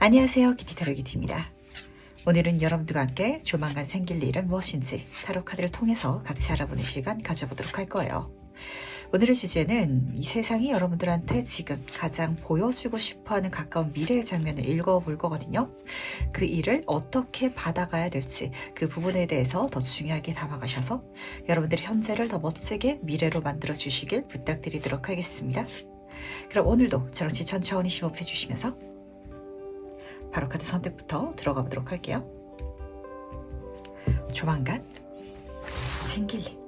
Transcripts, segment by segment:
안녕하세요, 키티타로키티입니다. 오늘은 여러분들과 함께 조만간 생길 일은 무엇인지 타로 카드를 통해서 같이 알아보는 시간 가져보도록 할 거예요. 오늘의 주제는 이 세상이 여러분들한테 지금 가장 보여주고 싶어하는 가까운 미래의 장면을 읽어볼 거거든요. 그 일을 어떻게 받아가야 될지 그 부분에 대해서 더 중요하게 담아가셔서 여러분들의 현재를 더 멋지게 미래로 만들어 주시길 부탁드리도록 하겠습니다. 그럼 오늘도 저랑 천천히 심호흡해 주시면서 바로 카드 선택부터 들어가 보도록 할게요. 조만간 생길 일.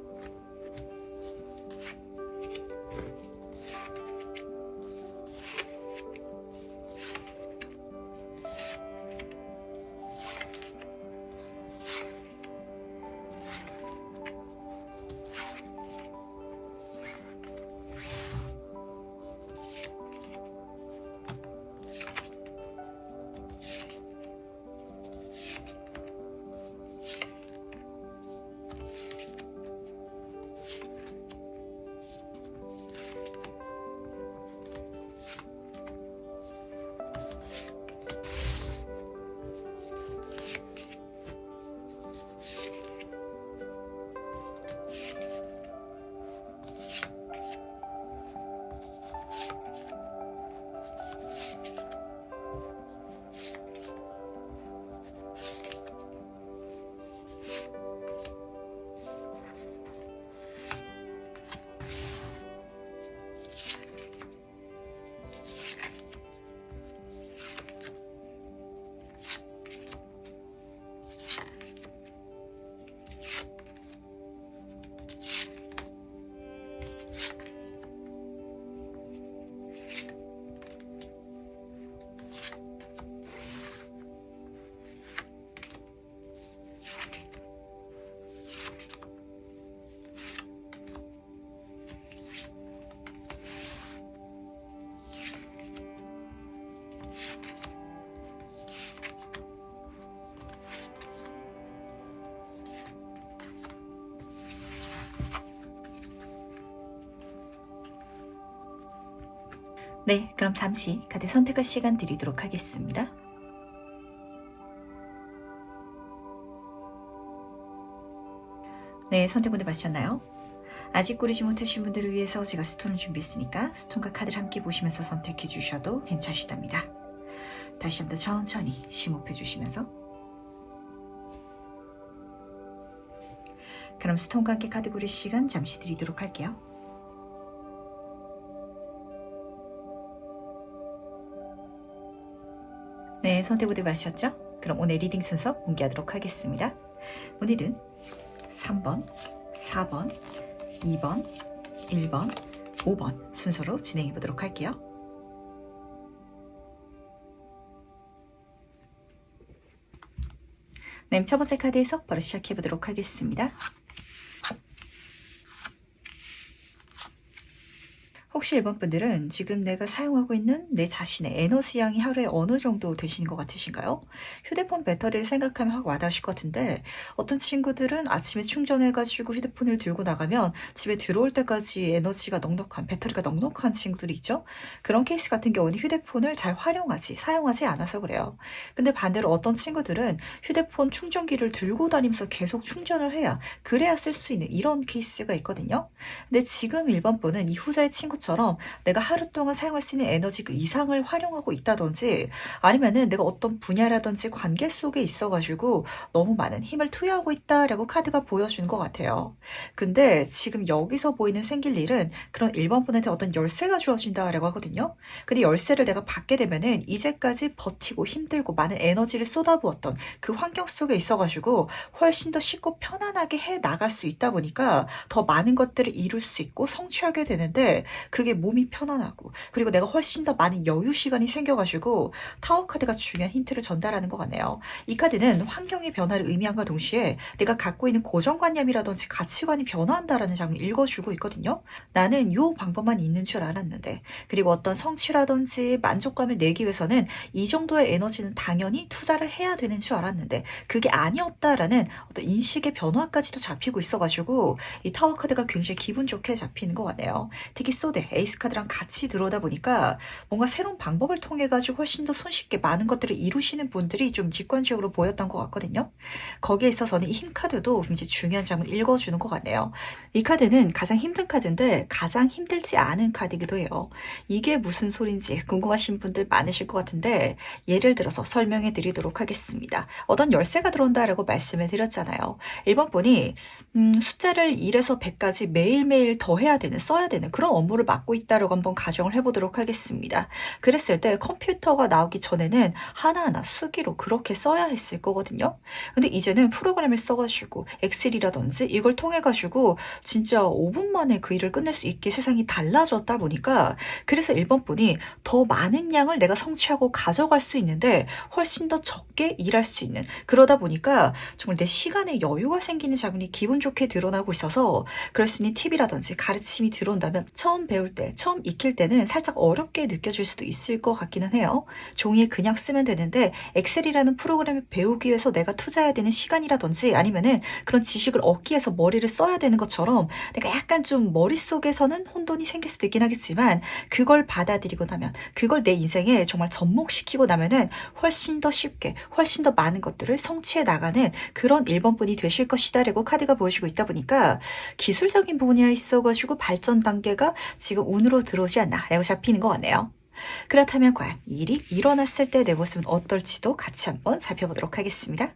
네, 그럼 잠시 카드 선택할 시간 드리도록 하겠습니다. 네, 선택분들 받으셨나요? 아직 고르지 못하신 분들을 위해서 제가 스톤을 준비했으니까 스톤과 카드를 함께 보시면서 선택해 주셔도 괜찮으시답니다. 다시 한번 더 천천히 심호흡해 주시면서 그럼 스톤과 함께 카드 고를 시간 잠시 드리도록 할게요. 네, 선택분들 받으셨죠? 그럼 오늘 리딩 순서 공개하도록 하겠습니다. 오늘은 3번, 4번, 2번, 1번, 5번 순서로 진행해 보도록 할게요. 네, 첫 번째 카드에서 바로 시작해 보도록 하겠습니다. 혹시 1번 분들은 지금 내가 사용하고 있는 내 자신의 에너지 양이 하루에 어느 정도 되시는 것 같으신가요? 휴대폰 배터리를 생각하면 확 와닿으실 것 같은데 어떤 친구들은 아침에 충전해가지고 휴대폰을 들고 나가면 집에 들어올 때까지 에너지가 넉넉한 배터리가 넉넉한 친구들이 있죠. 그런 케이스 같은 경우는 휴대폰을 잘 사용하지 않아서 그래요. 근데 반대로 어떤 친구들은 휴대폰 충전기를 들고 다니면서 계속 충전을 해야 그래야 쓸 수 있는 이런 케이스가 있거든요. 근데 지금 1번 분은 이 후자의 친구처럼 내가 하루 동안 사용할 수 있는 에너지 그 이상을 활용하고 있다든지 아니면은 내가 어떤 분야라든지 관계 속에 있어가지고 너무 많은 힘을 투여하고 있다라고 카드가 보여주는 것 같아요. 근데 지금 여기서 보이는 생길 일은 그런 1번 분한테 어떤 열쇠가 주어진다라고 하거든요. 근데 열쇠를 내가 받게 되면은 이제까지 버티고 힘들고 많은 에너지를 쏟아부었던 그 환경 속에 있어가지고 훨씬 더 쉽고 편안하게 해 나갈 수 있다 보니까 더 많은 것들을 이룰 수 있고 성취하게 되는데 그게 몸이 편안하고 그리고 내가 훨씬 더 많은 여유 시간이 생겨가지고 타워 카드가 중요한 힌트를 전달하는 것 같네요. 이 카드는 환경의 변화를 의미함과 동시에 내가 갖고 있는 고정관념이라든지 가치관이 변화한다라는 장면을 읽어주고 있거든요. 나는 이 방법만 있는 줄 알았는데 그리고 어떤 성취라든지 만족감을 내기 위해서는 이 정도의 에너지는 당연히 투자를 해야 되는 줄 알았는데 그게 아니었다라는 어떤 인식의 변화까지도 잡히고 있어가지고 이 타워 카드가 굉장히 기분 좋게 잡히는 것 같네요. 특히 소대 에이스 카드랑 같이 들어오다 보니까 뭔가 새로운 방법을 통해 가지고 훨씬 더 손쉽게 많은 것들을 이루시는 분들이 좀 직관적으로 보였던 것 같거든요. 거기에 있어서는 이 힘 카드도 굉장히 중요한 장을 읽어주는 것 같네요. 이 카드는 가장 힘든 카드인데 가장 힘들지 않은 카드이기도 해요. 이게 무슨 소린지 궁금하신 분들 많으실 것 같은데 예를 들어서 설명해 드리도록 하겠습니다. 어떤 열쇠가 들어온다라고 말씀을 드렸잖아요. 1번 분이 숫자를 1에서 100까지 매일매일 더해야 되는, 써야 되는 그런 업무를 맡고 있다라고 한번 가정을 해보도록 하겠습니다. 그랬을 때 컴퓨터가 나오기 전에는 하나하나 수기로 그렇게 써야 했을 거거든요. 근데 이제는 프로그램을 써가지고 엑셀이라든지 이걸 통해가지고 진짜 5분 만에 그 일을 끝낼 수 있게 세상이 달라졌다 보니까 그래서 1번 분이 더 많은 양을 내가 성취하고 가져갈 수 있는데 훨씬 더 적게 일할 수 있는, 그러다 보니까 정말 내 시간에 여유가 생기는 장면이 기분 좋게 드러나고 있어서 그럴 수 있는 팁이라든지 가르침이 들어온다면 처음 배울 때, 처음 익힐 때는 살짝 어렵게 느껴질 수도 있을 것 같기는 해요. 종이에 그냥 쓰면 되는데 엑셀이라는 프로그램을 배우기 위해서 내가 투자해야 되는 시간이라든지 아니면은 그런 지식을 얻기 위해서 머리를 써야 되는 것처럼 내가 약간 좀 머릿속에서는 혼돈이 생길 수도 있긴 하겠지만 그걸 받아들이고 나면, 그걸 내 인생에 정말 접목시키고 나면은 훨씬 더 쉽게 훨씬 더 많은 것들을 성취해 나가는 그런 1번 분이 되실 것이다라고 카드가 보여주고 있다 보니까 기술적인 분야에 있어가지고 발전 단계가 지금 운으로 들어오지 않나 라고 잡히는 것 같네요. 그렇다면 과연 이 일이 일어났을 때 내 모습은 어떨지도 같이 한번 살펴보도록 하겠습니다.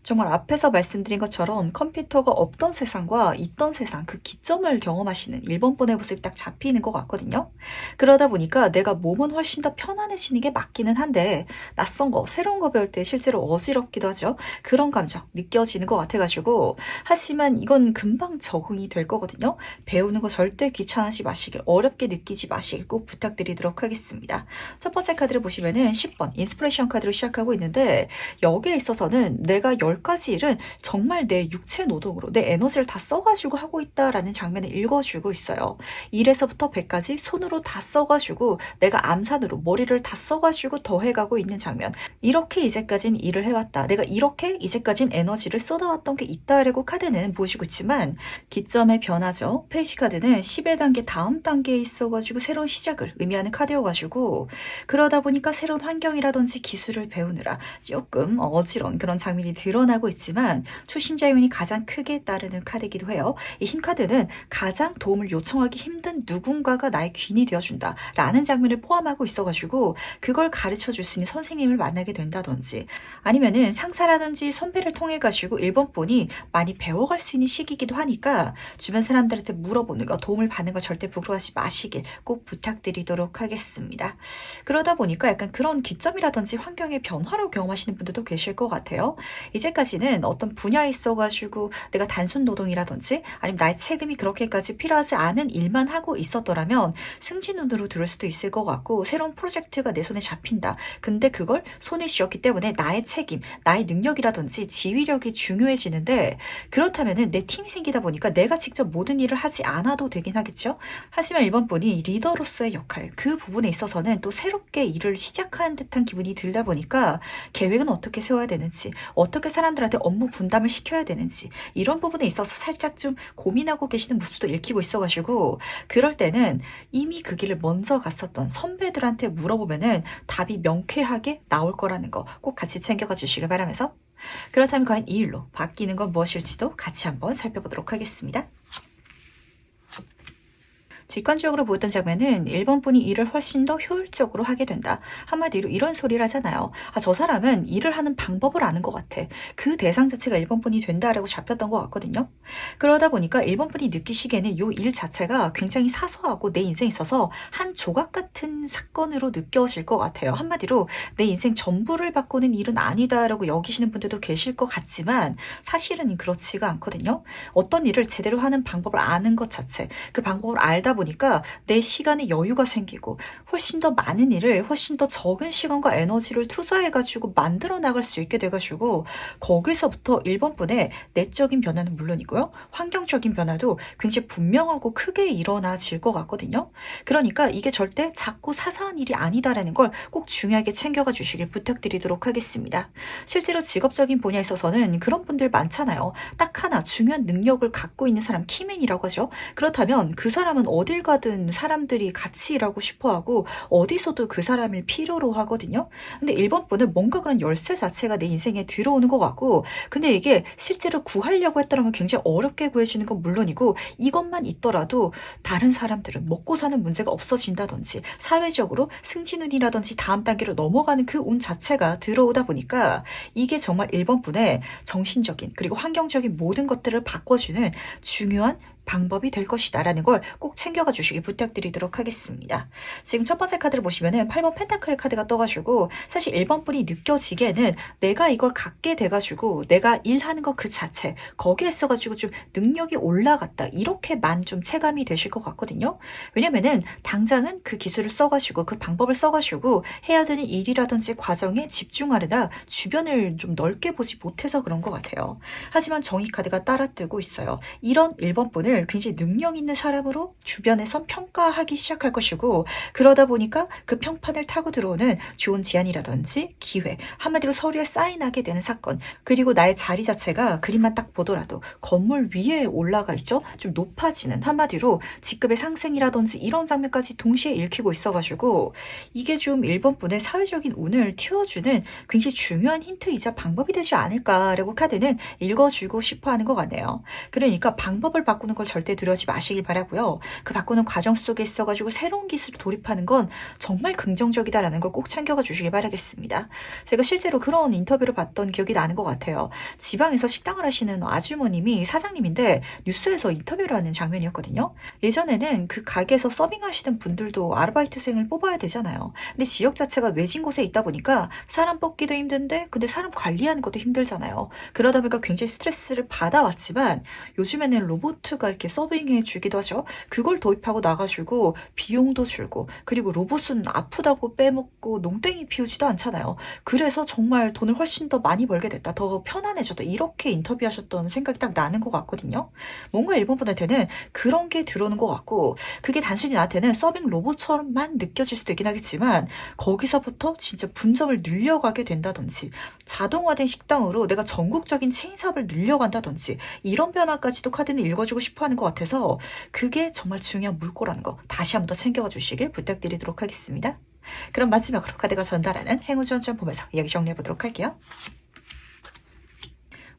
정말 앞에서 말씀드린 것처럼 컴퓨터가 없던 세상과 있던 세상, 그 기점을 경험하시는 1번 분의 모습이 딱 잡히는 것 같거든요. 그러다 보니까 내가 몸은 훨씬 더 편안해지는 게 맞기는 한데 낯선 거, 새로운 거 배울 때 실제로 어지럽기도 하죠. 그런 감정 느껴지는 것 같아가지고, 하지만 이건 금방 적응이 될 거거든요. 배우는 거 절대 귀찮아하지 마시길, 어렵게 느끼지 마시길 꼭 부탁드리도록 하겠습니다. 첫 번째 카드를 보시면은 10번 인스피레이션 카드로 시작하고 있는데 여기에 있어서는 내가 10가지 일은 정말 내 육체 노동으로 내 에너지를 다 써가지고 하고 있다라는 장면을 읽어주고 있어요. 1에서부터 100까지 손으로 다 써가지고 내가 암산으로 머리를 다 써가지고 더해가고 있는 장면. 이렇게 이제까진 일을 해왔다. 내가 이렇게 이제까진 에너지를 쏟아왔던 게 있다라고 카드는 보여주고 있지만 기점의 변화죠. 페이지 카드는 10의 단계 다음 단계에 있어가지고 새로운 시작을 의미하는 카드여가지고 그러다 보니까 새로운 환경이라든지 기술을 배우느라 조금 어지러운 그런 장면이 드러나고 있지만 초심자의 운이 가장 크게 따르는 카드이기도 해요. 이 힘 카드는 가장 도움을 요청하기 힘든 누군가가 나의 귀인이 되어준다 라는 장면을 포함하고 있어가지고 그걸 가르쳐 줄 수 있는 선생님을 만나게 된다든지 아니면은 상사라든지 선배를 통해 가지고 1번 분이 많이 배워갈 수 있는 시기이기도 하니까 주변 사람들한테 물어보는 거, 도움을 받는 거 절대 부끄러워하지 마시길 꼭 부탁드리도록 하겠습니다. 그러다 보니까 약간 그런 기점이라든지 환경의 변화로 경험하시는 분들도 계실 것 같아요. 이제까지는 어떤 분야에 있어가지고 내가 단순 노동이라든지 아니면 나의 책임이 그렇게까지 필요하지 않은 일만 하고 있었더라면 승진운으로 들을 수도 있을 것 같고 새로운 프로젝트가 내 손에 잡힌다. 근데 그걸 손에 쥐었기 때문에 나의 책임, 나의 능력이라든지 지휘력이 중요해지는데 그렇다면은 내 팀이 생기다 보니까 내가 직접 모든 일을 하지 않아도 되긴 하겠죠. 하지만 1번 분이 리더로서의 역할, 그 부분에 있어서는 또 새롭게 일을 시작하는 듯한 기분이 들다 보니까 계획은 어떻게 세워야 되는지, 어떻게 사람들한테 업무 분담을 시켜야 되는지 이런 부분에 있어서 살짝 좀 고민하고 계시는 모습도 읽히고 있어가지고 그럴 때는 이미 그 길을 먼저 갔었던 선배들한테 물어보면은 답이 명쾌하게 나올 거라는 거 꼭 같이 챙겨가 주시길 바라면서, 그렇다면 과연 이 일로 바뀌는 건 무엇일지도 같이 한번 살펴보도록 하겠습니다. 직관적으로 보였던 장면은 1번 분이 일을 훨씬 더 효율적으로 하게 된다. 한마디로 이런 소리를 하잖아요. 아, 저 사람은 일을 하는 방법을 아는 것 같아. 그 대상 자체가 1번 분이 된다라고 잡혔던 것 같거든요. 그러다 보니까 1번 분이 느끼시기에는 이 일 자체가 굉장히 사소하고 내 인생에 있어서 한 조각 같은 사건으로 느껴질 것 같아요. 한마디로 내 인생 전부를 바꾸는 일은 아니다라고 여기시는 분들도 계실 것 같지만 사실은 그렇지가 않거든요. 어떤 일을 제대로 하는 방법을 아는 것 자체, 그 방법을 알다 보니 보니까 내 시간에 여유가 생기고 훨씬 더 많은 일을 훨씬 더 적은 시간과 에너지를 투자해가지고 만들어 나갈 수 있게 돼가지고 거기서부터 1번분의 내적인 변화는 물론이고요. 환경적인 변화도 굉장히 분명하고 크게 일어나질 것 같거든요. 그러니까 이게 절대 작고 사소한 일이 아니다라는 걸 꼭 중요하게 챙겨가 주시길 부탁드리도록 하겠습니다. 실제로 직업적인 분야에 있어서는 그런 분들 많잖아요. 딱 하나 중요한 능력을 갖고 있는 사람, 키맨이라고 하죠. 그렇다면 그 사람은 어딜 가든 사람들이 같이 일하고 싶어하고 어디서도 그 사람을 필요로 하거든요. 근데 1번 분은 뭔가 그런 열쇠 자체가 내 인생에 들어오는 것 같고, 근데 이게 실제로 구하려고 했더라면 굉장히 어렵게 구해주는 건 물론이고, 이것만 있더라도 다른 사람들은 먹고 사는 문제가 없어진다든지 사회적으로 승진운이라든지 다음 단계로 넘어가는 그 운 자체가 들어오다 보니까 이게 정말 1번 분의 정신적인 그리고 환경적인 모든 것들을 바꿔주는 중요한 방법이 될 것이다라는 걸 꼭 챙겨가 주시길 부탁드리도록 하겠습니다. 지금 첫 번째 카드를 보시면은 8번 펜타클 카드가 떠가지고 사실 1번 분이 느껴지기에는 내가 이걸 갖게 돼가지고 내가 일하는 것 그 자체 거기에 써가지고 좀 능력이 올라갔다 이렇게만 좀 체감이 되실 것 같거든요. 왜냐면은 당장은 그 기술을 써가지고 그 방법을 써가지고 해야 되는 일이라든지 과정에 집중하느라 주변을 좀 넓게 보지 못해서 그런 것 같아요. 하지만 정의 카드가 따라뜨고 있어요. 이런 1번 분을 굉장히 능력 있는 사람으로 주변에선 평가하기 시작할 것이고, 그러다 보니까 그 평판을 타고 들어오는 좋은 제안이라든지 기회, 한마디로 서류에 사인하게 되는 사건, 그리고 나의 자리 자체가 그림만 딱 보더라도 건물 위에 올라가 있죠. 좀 높아지는, 한마디로 직급의 상승이라든지 이런 장면까지 동시에 읽히고 있어가지고 이게 좀 1번 분의 사회적인 운을 틔워주는 굉장히 중요한 힌트이자 방법이 되지 않을까라고 카드는 읽어주고 싶어하는 것 같네요. 그러니까 방법을 바꾸는 걸 절대 두려워하지 마시길 바라고요. 그 바꾸는 과정 속에 있어가지고 새로운 기술을 도입하는 건 정말 긍정적이다라는 걸 꼭 챙겨가 주시길 바라겠습니다. 제가 실제로 그런 인터뷰를 봤던 기억이 나는 것 같아요. 지방에서 식당을 하시는 아주머님이 사장님인데 뉴스에서 인터뷰를 하는 장면이었거든요. 예전에는 그 가게에서 서빙하시는 분들도 아르바이트생을 뽑아야 되잖아요. 근데 지역 자체가 외진 곳에 있다 보니까 사람 뽑기도 힘든데 근데 사람 관리하는 것도 힘들잖아요. 그러다 보니까 굉장히 스트레스를 받아왔지만 요즘에는 로봇가 이렇게 서빙해 주기도 하죠. 그걸 도입하고 나가지고 비용도 줄고 그리고 로봇은 아프다고 빼먹고 농땡이 피우지도 않잖아요. 그래서 정말 돈을 훨씬 더 많이 벌게 됐다. 더 편안해졌다. 이렇게 인터뷰하셨던 생각이 딱 나는 것 같거든요. 뭔가 일본 분한테는 그런 게 들어오는 것 같고 그게 단순히 나한테는 서빙 로봇처럼만 느껴질 수도 있긴 하겠지만 거기서부터 진짜 분점을 늘려가게 된다든지 자동화된 식당으로 내가 전국적인 체인 사업을 늘려간다든지 이런 변화까지도 카드는 읽어주고 싶어하는 것 같아서 그게 정말 중요한 물꼬라는 거 다시 한 번 더 챙겨가 주시길 부탁드리도록 하겠습니다. 그럼 마지막으로 카드가 전달하는 행운전전 보면서 이야기 정리해보도록 할게요.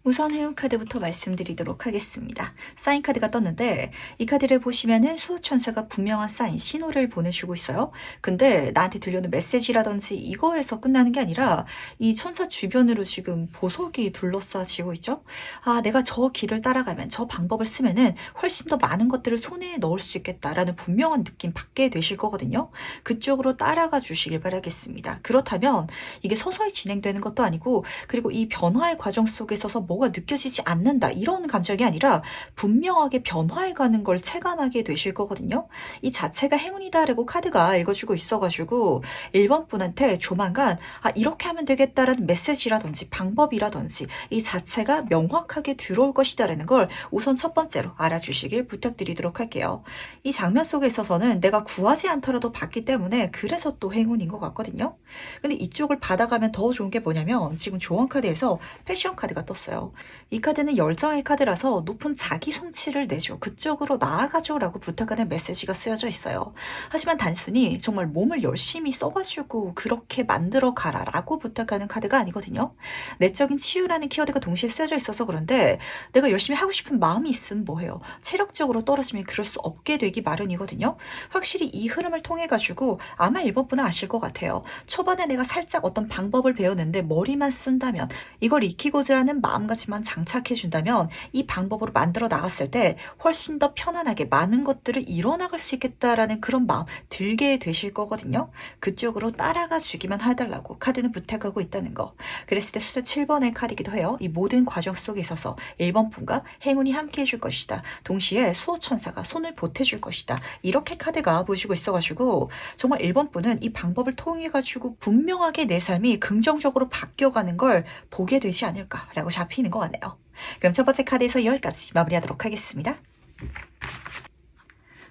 우선 해운 카드부터 말씀드리도록 하겠습니다. 사인 카드가 떴는데 이 카드를 보시면은 수호천사가 분명한 사인, 신호를 보내주고 있어요. 근데 나한테 들려오는 메시지라든지 이거에서 끝나는 게 아니라 이 천사 주변으로 지금 보석이 둘러싸지고 있죠. 아, 내가 저 길을 따라가면 저 방법을 쓰면은 훨씬 더 많은 것들을 손에 넣을 수 있겠다라는 분명한 느낌 받게 되실 거거든요. 그쪽으로 따라가 주시길 바라겠습니다. 그렇다면 이게 서서히 진행되는 것도 아니고 그리고 이 변화의 과정 속에 있어서 뭐가 느껴지지 않는다 이런 감정이 아니라 분명하게 변화해가는 걸 체감하게 되실 거거든요. 이 자체가 행운이다라고 카드가 읽어주고 있어가지고 1번 분한테 조만간 아 이렇게 하면 되겠다라는 메시지라든지 방법이라든지 이 자체가 명확하게 들어올 것이다라는 걸 우선 첫 번째로 알아주시길 부탁드리도록 할게요. 이 장면 속에 있어서는 내가 구하지 않더라도 받기 때문에 그래서 또 행운인 것 같거든요. 근데 이쪽을 받아가면 더 좋은 게 뭐냐면 지금 조언 카드에서 패션 카드가 떴어요. 이 카드는 열정의 카드라서 높은 자기 성취를 내줘. 그쪽으로 나아가줘 라고 부탁하는 메시지가 쓰여져 있어요. 하지만 단순히 정말 몸을 열심히 써가지고 그렇게 만들어 가라 라고 부탁하는 카드가 아니거든요. 내적인 치유라는 키워드가 동시에 쓰여져 있어서 그런데 내가 열심히 하고 싶은 마음이 있으면 뭐해요. 체력적으로 떨어지면 그럴 수 없게 되기 마련이거든요. 확실히 이 흐름을 통해 가지고 아마 1번 분은 아실 것 같아요. 초반에 내가 살짝 어떤 방법을 배우는데 머리만 쓴다면 이걸 익히고자 하는 마음 가지만 장착해 준다면 이 방법으로 만들어 나갔을 때 훨씬 더 편안하게 많은 것들을 이뤄나갈 수 있겠다라는 그런 마음 들게 되실 거거든요. 그쪽으로 따라가 주기만 해달라고 카드는 부탁하고 있다는 거. 그랬을 때 숫자 7번의 카드이기도 해요. 이 모든 과정 속에 있어서 1번 분과 행운이 함께 해줄 것이다. 동시에 수호천사가 손을 보태줄 것이다. 이렇게 카드가 보여주고 있어가지고 정말 1번 분은 이 방법을 통해가지고 분명하게 내 삶이 긍정적으로 바뀌어가는 걸 보게 되지 않을까라고 잡히는 것 같네요. 그럼 첫 번째 카드에서 여기까지 마무리하도록 하겠습니다.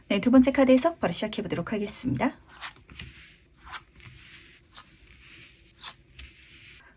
네, 두 번째 카드에서 바로 시작해보도록 하겠습니다.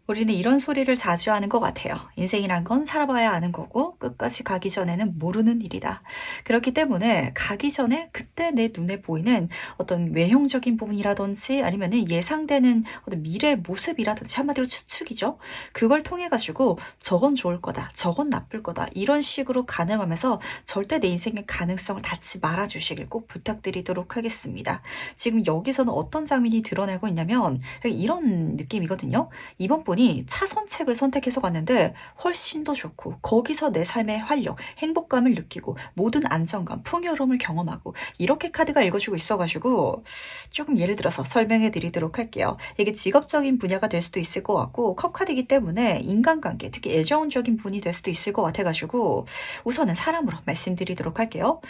우리는 이런 소리를 자주 하는 것 같아요. 인생이란 건 살아봐야 아는 거고 끝까지 가기 전에는 모르는 일이다. 그렇기 때문에 가기 전에 그때 내 눈에 보이는 어떤 외형적인 부분이라든지 아니면 예상되는 어떤 미래의 모습이라든지 한마디로 추측이죠. 그걸 통해 가지고 저건 좋을 거다. 저건 나쁠 거다. 이런 식으로 가늠하면서 절대 내 인생의 가능성을 닫지 말아주시길 꼭 부탁드리도록 하겠습니다. 지금 여기서는 어떤 장면이 드러나고 있냐면 이런 느낌이거든요. 이번 분이 차선책을 선택해서 갔는데 훨씬 더 좋고 거기서 내 삶의 활력, 행복감을 느끼고 모든 안정감, 풍요로움을 경험하고 이렇게 카드가 읽어주고 있어가지고 조금 예를 들어서 설명해 드리도록 할게요. 이게 직업적인 분야가 될 수도 있을 것 같고 컵카드이기 때문에 인간관계, 특히 애정적인 분이 될 수도 있을 것 같아가지고 우선은 사람으로 말씀드리도록 할게요.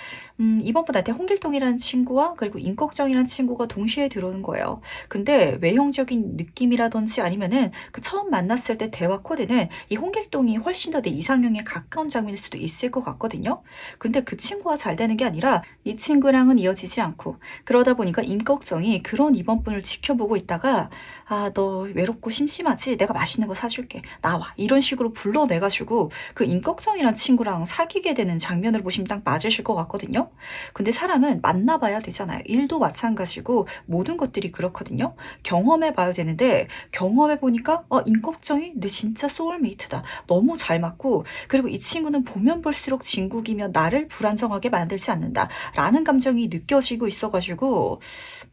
이번 분한테 홍길동이라는 친구와 그리고 임꺽정이라는 친구가 동시에 들어오는 거예요. 근데 외형적인 느낌이라든지 아니면은 그 처음 만났을 때 대화 코드는 이 홍길동이 훨씬 더 내 이상형에 가까운 장면일 수도 있을 것 같거든요. 근데 그 친구와 잘 되는 게 아니라 이 친구랑은 이어지지 않고 그러다 보니까 임꺽정이 그런 이번 분을 지켜보고 있다가 아, 너 외롭고 심심하지? 내가 맛있는 거 사줄게. 나와. 이런 식으로 불러내가지고 그 임꺽정이란 친구랑 사귀게 되는 장면을 보시면 딱 맞으실 것 같거든요. 근데 사람은 만나봐야 되잖아요. 일도 마찬가지고 모든 것들이 그렇거든요. 경험해봐야 되는데 경험해보니까 임꺽정이 내 진짜 소울메이트다. 너무 잘 맞고 그리고 이 친구는 보면 볼수록 진국이며 나를 불안정하게 만들지 않는다. 라는 감정이 느껴지고 있어가지고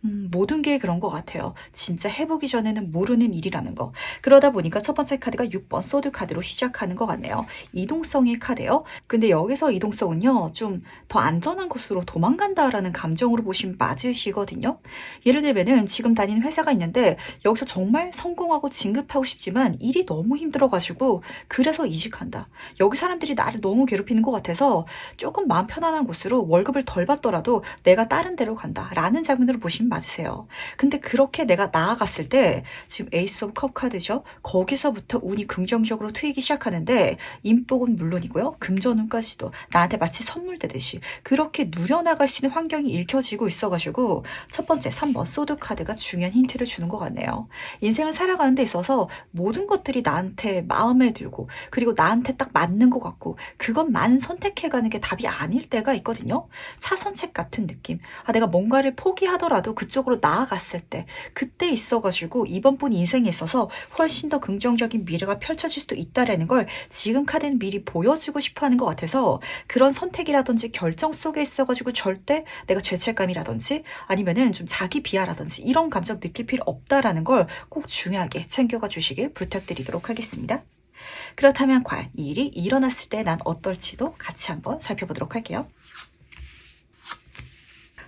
모든 게 그런 것 같아요. 진짜 해보기 전에는 모르는 일이라는 거. 그러다 보니까 첫 번째 카드가 6번 소드 카드로 시작하는 것 같네요. 이동성의 카드예요. 근데 여기서 이동성은요. 좀 더 안전한 곳으로 도망간다라는 감정으로 보시면 맞으시거든요. 예를 들면은 지금 다니는 회사가 있는데 여기서 정말 성공하고 진급하고 싶지만 일이 너무 힘들어가지고 그래서 이직한다. 여기 사람들이 나를 너무 괴롭히는 것 같아서 조금 마음 편안한 곳으로 월급을 덜 받더라도 내가 다른 데로 간다 라는 장면으로 보시면 맞으세요. 근데 그렇게 내가 나아갔을 때 지금 에이스 오브 컵 카드죠. 거기서부터 운이 긍정적으로 트이기 시작하는데 인복은 물론이고요. 금전운까지도 나한테 마치 선물 되듯이 그렇게 누려나갈 수 있는 환경이 읽혀지고 있어가지고 첫 번째 3번 소드 카드가 중요한 힌트를 주는 것 같네요. 인생을 살아가는 데 있어서 모든 것들이 나한테 마음에 들고 그리고 나한테 딱 맞는 것 같고 그것만 선택해가는 게 답이 아닐 때가 있거든요. 차선책 같은 느낌. 아, 내가 뭔가를 포기하더라도 그쪽으로 나아갔을 때 그때 있어가지고 이번 분 인생에 있어서 훨씬 더 긍정적인 미래가 펼쳐질 수도 있다라는 걸 지금 카드는 미리 보여주고 싶어하는 것 같아서 그런 선택이라든지 결정 속에 있어가지고 절대 내가 죄책감이라든지 아니면은 좀 자기 비하라든지 이런 감정 느낄 필요 없다라는 걸 꼭 중요하게 챙겨가 주시길 부탁드리도록 하겠습니다. 그렇다면 과연 이 일이 일어났을 때 난 어떨지도 같이 한번 살펴보도록 할게요.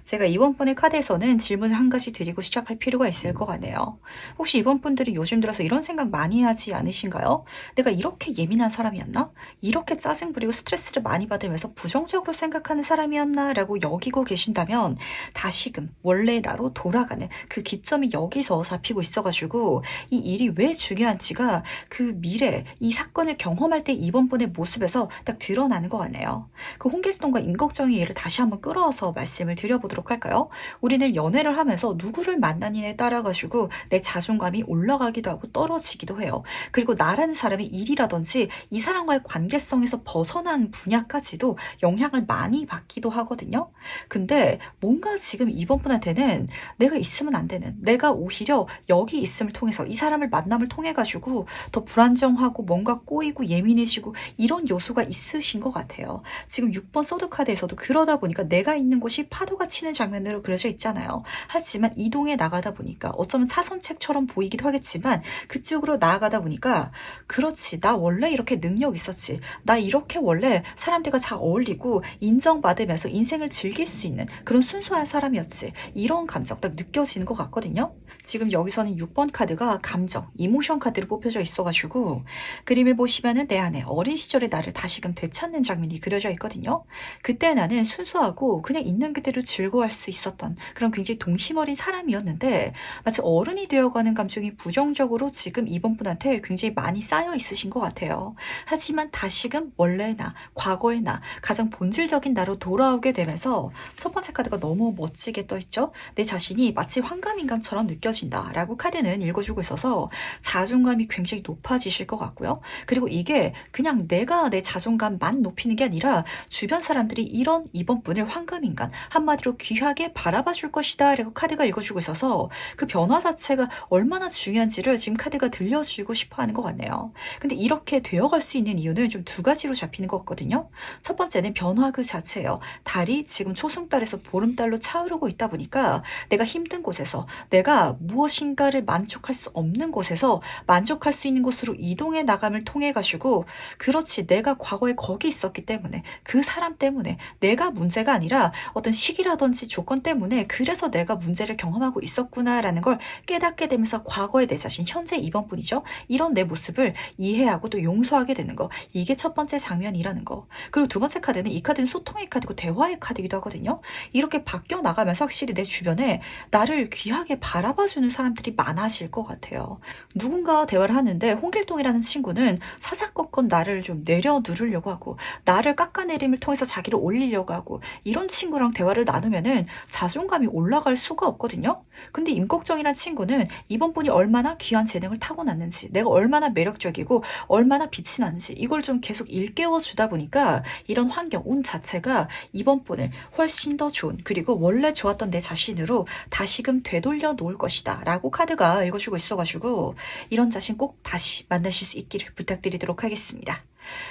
제가 이번 분의 카드에서는 질문을 한 가지 드리고 시작할 필요가 있을 것 같네요. 혹시 이번 분들이 요즘 들어서 이런 생각 많이 하지 않으신가요? 내가 이렇게 예민한 사람이었나? 이렇게 짜증 부리고 스트레스를 많이 받으면서 부정적으로 생각하는 사람이었나? 라고 여기고 계신다면 다시금 원래의 나로 돌아가는 그 기점이 여기서 잡히고 있어가지고 이 일이 왜 중요한지가 그 미래, 이 사건을 경험할 때 이번 분의 모습에서 딱 드러나는 것 같네요. 그 홍길동과 임꺽정의 예를 다시 한번 끌어서 말씀을 드려보도록 할까요? 우리는 연애를 하면서 누구를 만나느냐에 따라 가지고 내 자존감이 올라가기도 하고 떨어지기도 해요. 그리고 나라는 사람의 일이라든지 이 사람과의 관계성에서 벗어난 분야까지도 영향을 많이 받기도 하거든요. 근데 뭔가 지금 이번 분한테는 내가 있으면 안 되는, 내가 오히려 여기 있음을 통해서 이 사람을 만남을 통해 가지고 더 불안정하고 뭔가 꼬이고 예민해지고 이런 요소가 있으신 것 같아요. 지금 6번 소드 카드에서도 그러다 보니까 내가 있는 곳이 파도가 치는 하시는 장면으로 그려져 있잖아요. 하지만 이동해 나가다 보니까 어쩌면 차선책처럼 보이기도 하겠지만 그쪽으로 나아가다 보니까 그렇지, 나 원래 이렇게 능력 있었지. 나 이렇게 원래 사람들과 잘 어울리고 인정받으면서 인생을 즐길 수 있는 그런 순수한 사람이었지. 이런 감정 딱 느껴지는 것 같거든요. 지금 여기서는 6번 카드가 감정, 이모션 카드로 뽑혀져 있어가지고 그림을 보시면은 내 안에 어린 시절의 나를 다시금 되찾는 장면이 그려져 있거든요. 그때 나는 순수하고 그냥 있는 그대로 즐거워할 수 있었던 그런 굉장히 동심 어린 사람이었는데 마치 어른이 되어가는 감정이 부정적으로 지금 이번 분한테 굉장히 많이 쌓여 있으신 것 같아요. 하지만 다시금 원래의 나, 과거의 나, 가장 본질적인 나로 돌아오게 되면서 첫 번째 카드가 너무 멋지게 떠있죠. 내 자신이 마치 환감인감처럼 느껴진다라고 카드는 읽어주고 있어서 자존감이 굉장히 높아지실 것 같고요. 그리고 이게 그냥 내가 내 자존감만 높이는 게 아니라 주변 사람들이 이런 이번 분을 환감인간, 한마디로 귀하게 바라봐 줄 것이다 라고 카드가 읽어주고 있어서 그 변화 자체가 얼마나 중요한지를 지금 카드가 들려주고 싶어 하는 것 같네요. 근데 이렇게 되어갈 수 있는 이유는 좀 두 가지로 잡히는 것 같거든요. 첫 번째는 변화 그 자체예요. 달이 지금 초승달에서 보름달로 차오르고 있다 보니까 내가 힘든 곳에서, 내가 무엇인가를 만족할 수 없는 곳에서 만족할 수 있는 곳으로 이동해 나감을 통해 가지고, 그렇지, 내가 과거에 거기 있었기 때문에, 그 사람 때문에, 내가 문제가 아니라 어떤 시기라든지 조건 때문에 그래서 내가 문제를 경험하고 있었구나라는 걸 깨닫게 되면서 과거의 내 자신, 현재 이번 분이죠. 이런 내 모습을 이해하고 또 용서하게 되는 거. 이게 첫 번째 장면이라는 거. 그리고 두 번째 카드는, 이 카드는 소통의 카드고 대화의 카드이기도 하거든요. 이렇게 바뀌어 나가면서 확실히 내 주변에 나를 귀하게 바라봐주는 사람들이 많아질 것 같아요. 누군가와 대화를 하는데 홍길동이라는 친구는 사사건건 나를 좀 내려 누르려고 하고, 나를 깎아내림을 통해서 자기를 올리려고 하고, 이런 친구랑 대화를 나누면은 자존감이 올라갈 수가 없거든요. 근데 임꺽정이란 친구는 이번 분이 얼마나 귀한 재능을 타고났는지, 내가 얼마나 매력적이고 얼마나 빛이 나는지 이걸 좀 계속 일깨워 주다 보니까 이런 환경, 운 자체가 이번 분을 훨씬 더 좋은, 그리고 원래 좋았던 내 자신으로 다시금 되돌려 놓을 것이다 라고 카드가 읽어주고 있어가지고 이런 자신 꼭 다시 만나실 수 있기를 부탁드리도록 하겠습니다.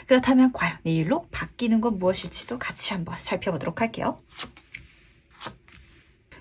그렇다면 과연 내일로 바뀌는 건 무엇일지도 같이 한번 살펴보도록 할게요.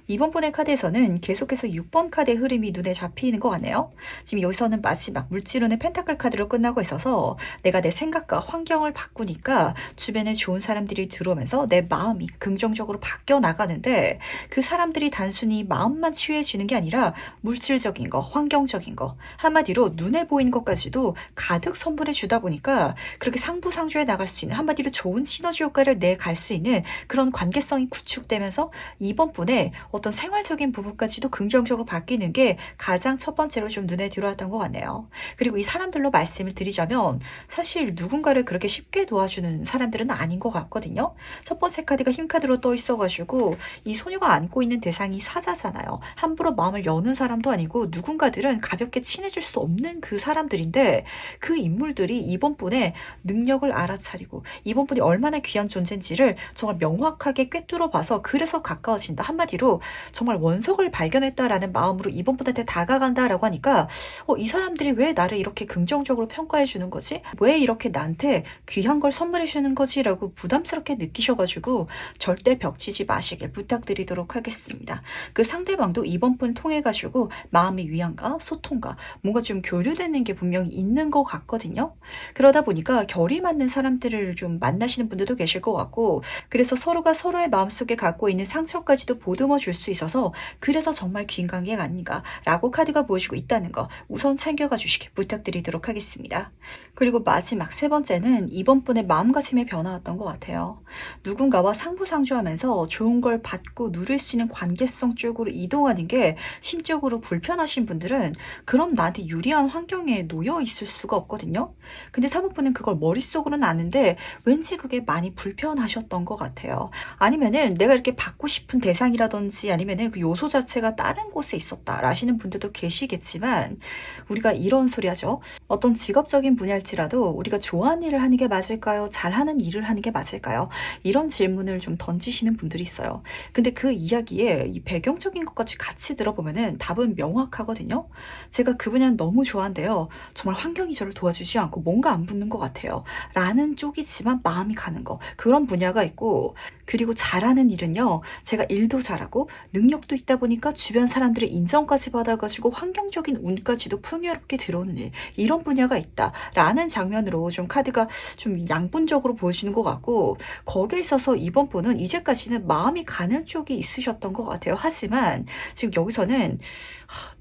이번 분의 카드에서는 계속해서 6번 카드의 흐름이 눈에 잡히는 것 같네요. 지금 여기서는 마지막 물질운의 펜타클 카드로 끝나고 있어서 내가 내 생각과 환경을 바꾸니까 주변에 좋은 사람들이 들어오면서 내 마음이 긍정적으로 바뀌어 나가는데, 그 사람들이 단순히 마음만 치유해주는 게 아니라 물질적인 거, 환경적인 거, 한마디로 눈에 보이는 것까지도 가득 선물해 주다 보니까 그렇게 상부상조해 나갈 수 있는, 한마디로 좋은 시너지 효과를 내갈 수 있는 그런 관계성이 구축되면서 이번 분의 어떤 생활적인 부분까지도 긍정적으로 바뀌는 게 가장 첫 번째로 좀 눈에 들어왔던 것 같네요. 그리고 이 사람들로 말씀을 드리자면 사실 누군가를 그렇게 쉽게 도와주는 사람들은 아닌 것 같거든요. 첫 번째 카드가 힘카드로 떠 있어가지고 이 소녀가 안고 있는 대상이 사자잖아요. 함부로 마음을 여는 사람도 아니고 누군가들은 가볍게 친해질 수 없는 그 사람들인데, 그 인물들이 이번 분의 능력을 알아차리고 이번 분이 얼마나 귀한 존재인지를 정말 명확하게 꿰뚫어 봐서 그래서 가까워진다. 한마디로 정말 원석을 발견했다라는 마음으로 이번 분한테 다가간다라고 하니까 이 사람들이 왜 나를 이렇게 긍정적으로 평가해 주는 거지? 왜 이렇게 나한테 귀한 걸 선물해 주는 거지? 라고 부담스럽게 느끼셔가지고 절대 벽치지 마시길 부탁드리도록 하겠습니다. 그 상대방도 이번 분 통해 가지고 마음의 위안과 소통과 뭔가 좀 교류되는 게 분명히 있는 것 같거든요. 그러다 보니까 결이 맞는 사람들을 좀 만나시는 분들도 계실 것 같고, 그래서 서로가 서로의 마음속에 갖고 있는 상처까지도 보듬어 줄 수 있어서 그래서 정말 긴 관계가 아닌가라고 카드가 보여주고 있다는 거 우선 챙겨가 주시길 부탁드리도록 하겠습니다. 그리고 마지막 세 번째는 이번 분의 마음가짐의 변화였던 것 같아요. 누군가와 상부상조하면서 좋은 걸 받고 누릴 수 있는 관계성 쪽으로 이동하는 게 심적으로 불편하신 분들은 그럼 나한테 유리한 환경에 놓여 있을 수가 없거든요. 근데 사모분은 그걸 머릿속으로는 아는데 왠지 그게 많이 불편하셨던 것 같아요. 아니면은 내가 이렇게 받고 싶은 대상이라든지 있다든지 아니면은 그 요소 자체가 다른 곳에 있었다 라시는 분들도 계시겠지만, 우리가 이런 소리 하죠. 어떤 직업적인 분야일지라도 우리가 좋아하는 일을 하는 게 맞을까요? 잘하는 일을 하는 게 맞을까요? 이런 질문을 좀 던지시는 분들이 있어요. 근데 그 이야기에 이 배경적인 것까지 같이 들어보면은 답은 명확하거든요. 제가 그 분야는 너무 좋아한데요. 정말 환경이 저를 도와주지 않고 뭔가 안 붙는 것 같아요. 라는 쪽이지만 마음이 가는 거. 그런 분야가 있고, 그리고 잘하는 일은요. 제가 일도 잘하고 능력도 있다 보니까 주변 사람들의 인정까지 받아가지고 환경적인 운까지도 풍요롭게 들어오는 일. 이런 분야가 있다. 라는 장면으로 좀 카드가 좀 양분적으로 보여지는 것 같고, 거기에 있어서 이번 분은 이제까지는 마음이 가는 쪽이 있으셨던 것 같아요. 하지만 지금 여기서는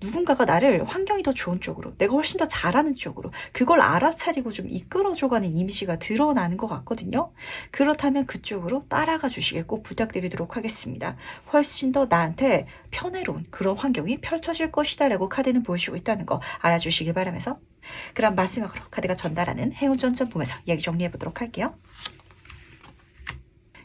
누군가가 나를 환경이 더 좋은 쪽으로, 내가 훨씬 더 잘하는 쪽으로, 그걸 알아차리고 좀 이끌어줘가는 이미지가 드러나는 것 같거든요. 그렇다면 그쪽으로 따라가 주시길 꼭 부탁드리도록 하겠습니다. 훨씬 더 나한테 편해로운 그런 환경이 펼쳐질 것이다 라고 카드는 보여주고 있다는 거 알아주시길 바라면서, 그럼 마지막으로 카드가 전달하는 행운전전 보면서 이야기 정리해 보도록 할게요.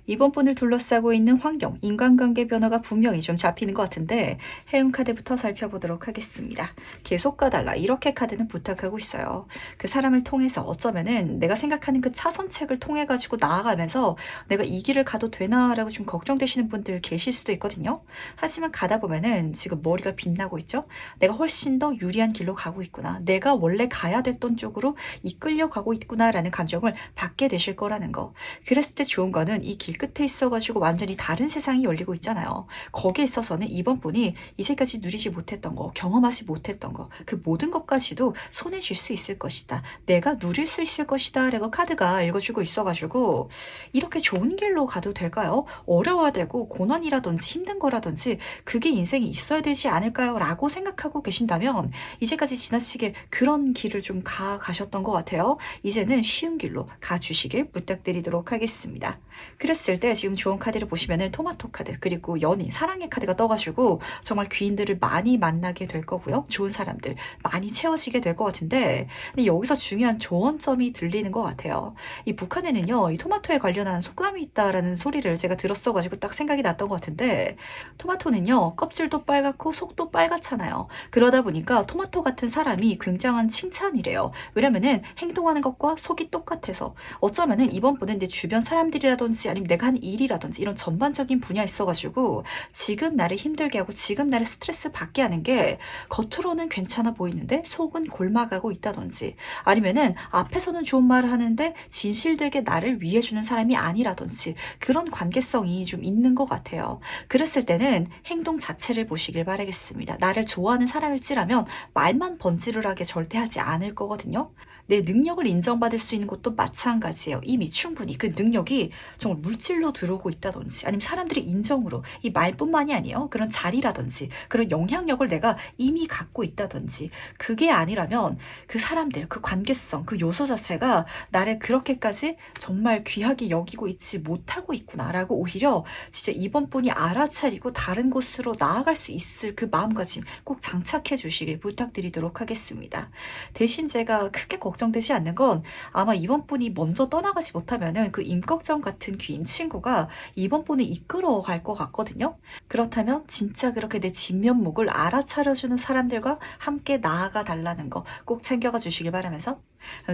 이번 분을 둘러싸고 있는 환경, 인간관계 변화가 분명히 좀 잡히는 것 같은데, 해운 카드부터 살펴보도록 하겠습니다. 계속 가달라, 이렇게 카드는 부탁하고 있어요. 그 사람을 통해서 어쩌면은 내가 생각하는 그 차선책을 통해 가지고 나아가면서 내가 이 길을 가도 되나라고 좀 걱정되시는 분들 계실 수도 있거든요. 하지만 가다 보면은 지금 머리가 빛나고 있죠. 내가 훨씬 더 유리한 길로 가고 있구나, 내가 원래 가야 됐던 쪽으로 이끌려 가고 있구나라는 감정을 받게 되실 거라는 거. 그랬을 때 좋은 거는 이 길 끝에 있어가지고 완전히 다른 세상이 열리고 있잖아요. 거기에 있어서는 이번 분이 이제까지 누리지 못했던 거, 경험하지 못했던 거, 그 모든 것까지도 손에 쥘 수 있을 것이다, 내가 누릴 수 있을 것이다 라고 카드가 읽어주고 있어가지고, 이렇게 좋은 길로 가도 될까요? 어려워야 되고 고난이라든지 힘든 거라든지 그게 인생에 있어야 되지 않을까요? 라고 생각하고 계신다면 이제까지 지나치게 그런 길을 좀 가셨던 것 같아요. 이제는 쉬운 길로 가주시길 부탁드리도록 하겠습니다. 그랬을 때 지금 좋은 카드를 보시면은 토마토 카드, 그리고 연인, 사랑의 카드가 떠가지고 정말 귀인들을 많이 만나게 될 거고요. 좋은 사람들 많이 채워지게 될 것 같은데, 근데 여기서 중요한 조언점이 들리는 것 같아요. 이 북한에는요, 이 토마토에 관련한 속담이 있다라는 소리를 제가 들었어가지고 딱 생각이 났던 것 같은데, 토마토는요, 껍질도 빨갛고 속도 빨갛잖아요. 그러다 보니까 토마토 같은 사람이 굉장한 칭찬이래요. 왜냐면은 행동하는 것과 속이 똑같아서. 어쩌면은 이번 분은 내 주변 사람들이라든지 아니면 내가 한 일이라든지 이런 전반적인 분야에 있어가지고 지금 나를 힘들게 하고 지금 나를 스트레스 받게 하는 게 겉으로는 괜찮아 보이는데 속은 골마가고 있다든지, 아니면은 앞에서는 좋은 말을 하는데 진실되게 나를 위해주는 사람이 아니라든지, 그런 관계성이 좀 있는 것 같아요. 그랬을 때는 행동 자체를 보시길 바라겠습니다. 나를 좋아하는 사람일지라면 말만 번지르르하게 절대 하지 않을 거거든요. 내 능력을 인정받을 수 있는 것도 마찬가지예요. 이미 충분히 그 능력이 정말 물질로 들어오고 있다든지 아니면 사람들의 인정으로, 이 말뿐만이 아니에요. 그런 자리라든지 그런 영향력을 내가 이미 갖고 있다든지, 그게 아니라면 그 사람들, 그 관계성, 그 요소 자체가 나를 그렇게까지 정말 귀하게 여기고 있지 못하고 있구나라고 오히려 진짜 이번 분이 알아차리고 다른 곳으로 나아갈 수 있을 그 마음가짐 꼭 장착해 주시길 부탁드리도록 하겠습니다. 대신 제가 크게 걱정되지 않는 건, 아마 이번 분이 먼저 떠나가지 못하면은 그 임꺽정 같은 귀인 친구가 이번 분을 이끌어 갈 것 같거든요. 그렇다면 진짜 그렇게 내 진면목을 알아차려주는 사람들과 함께 나아가 달라는 거 꼭 챙겨가 주시길 바라면서,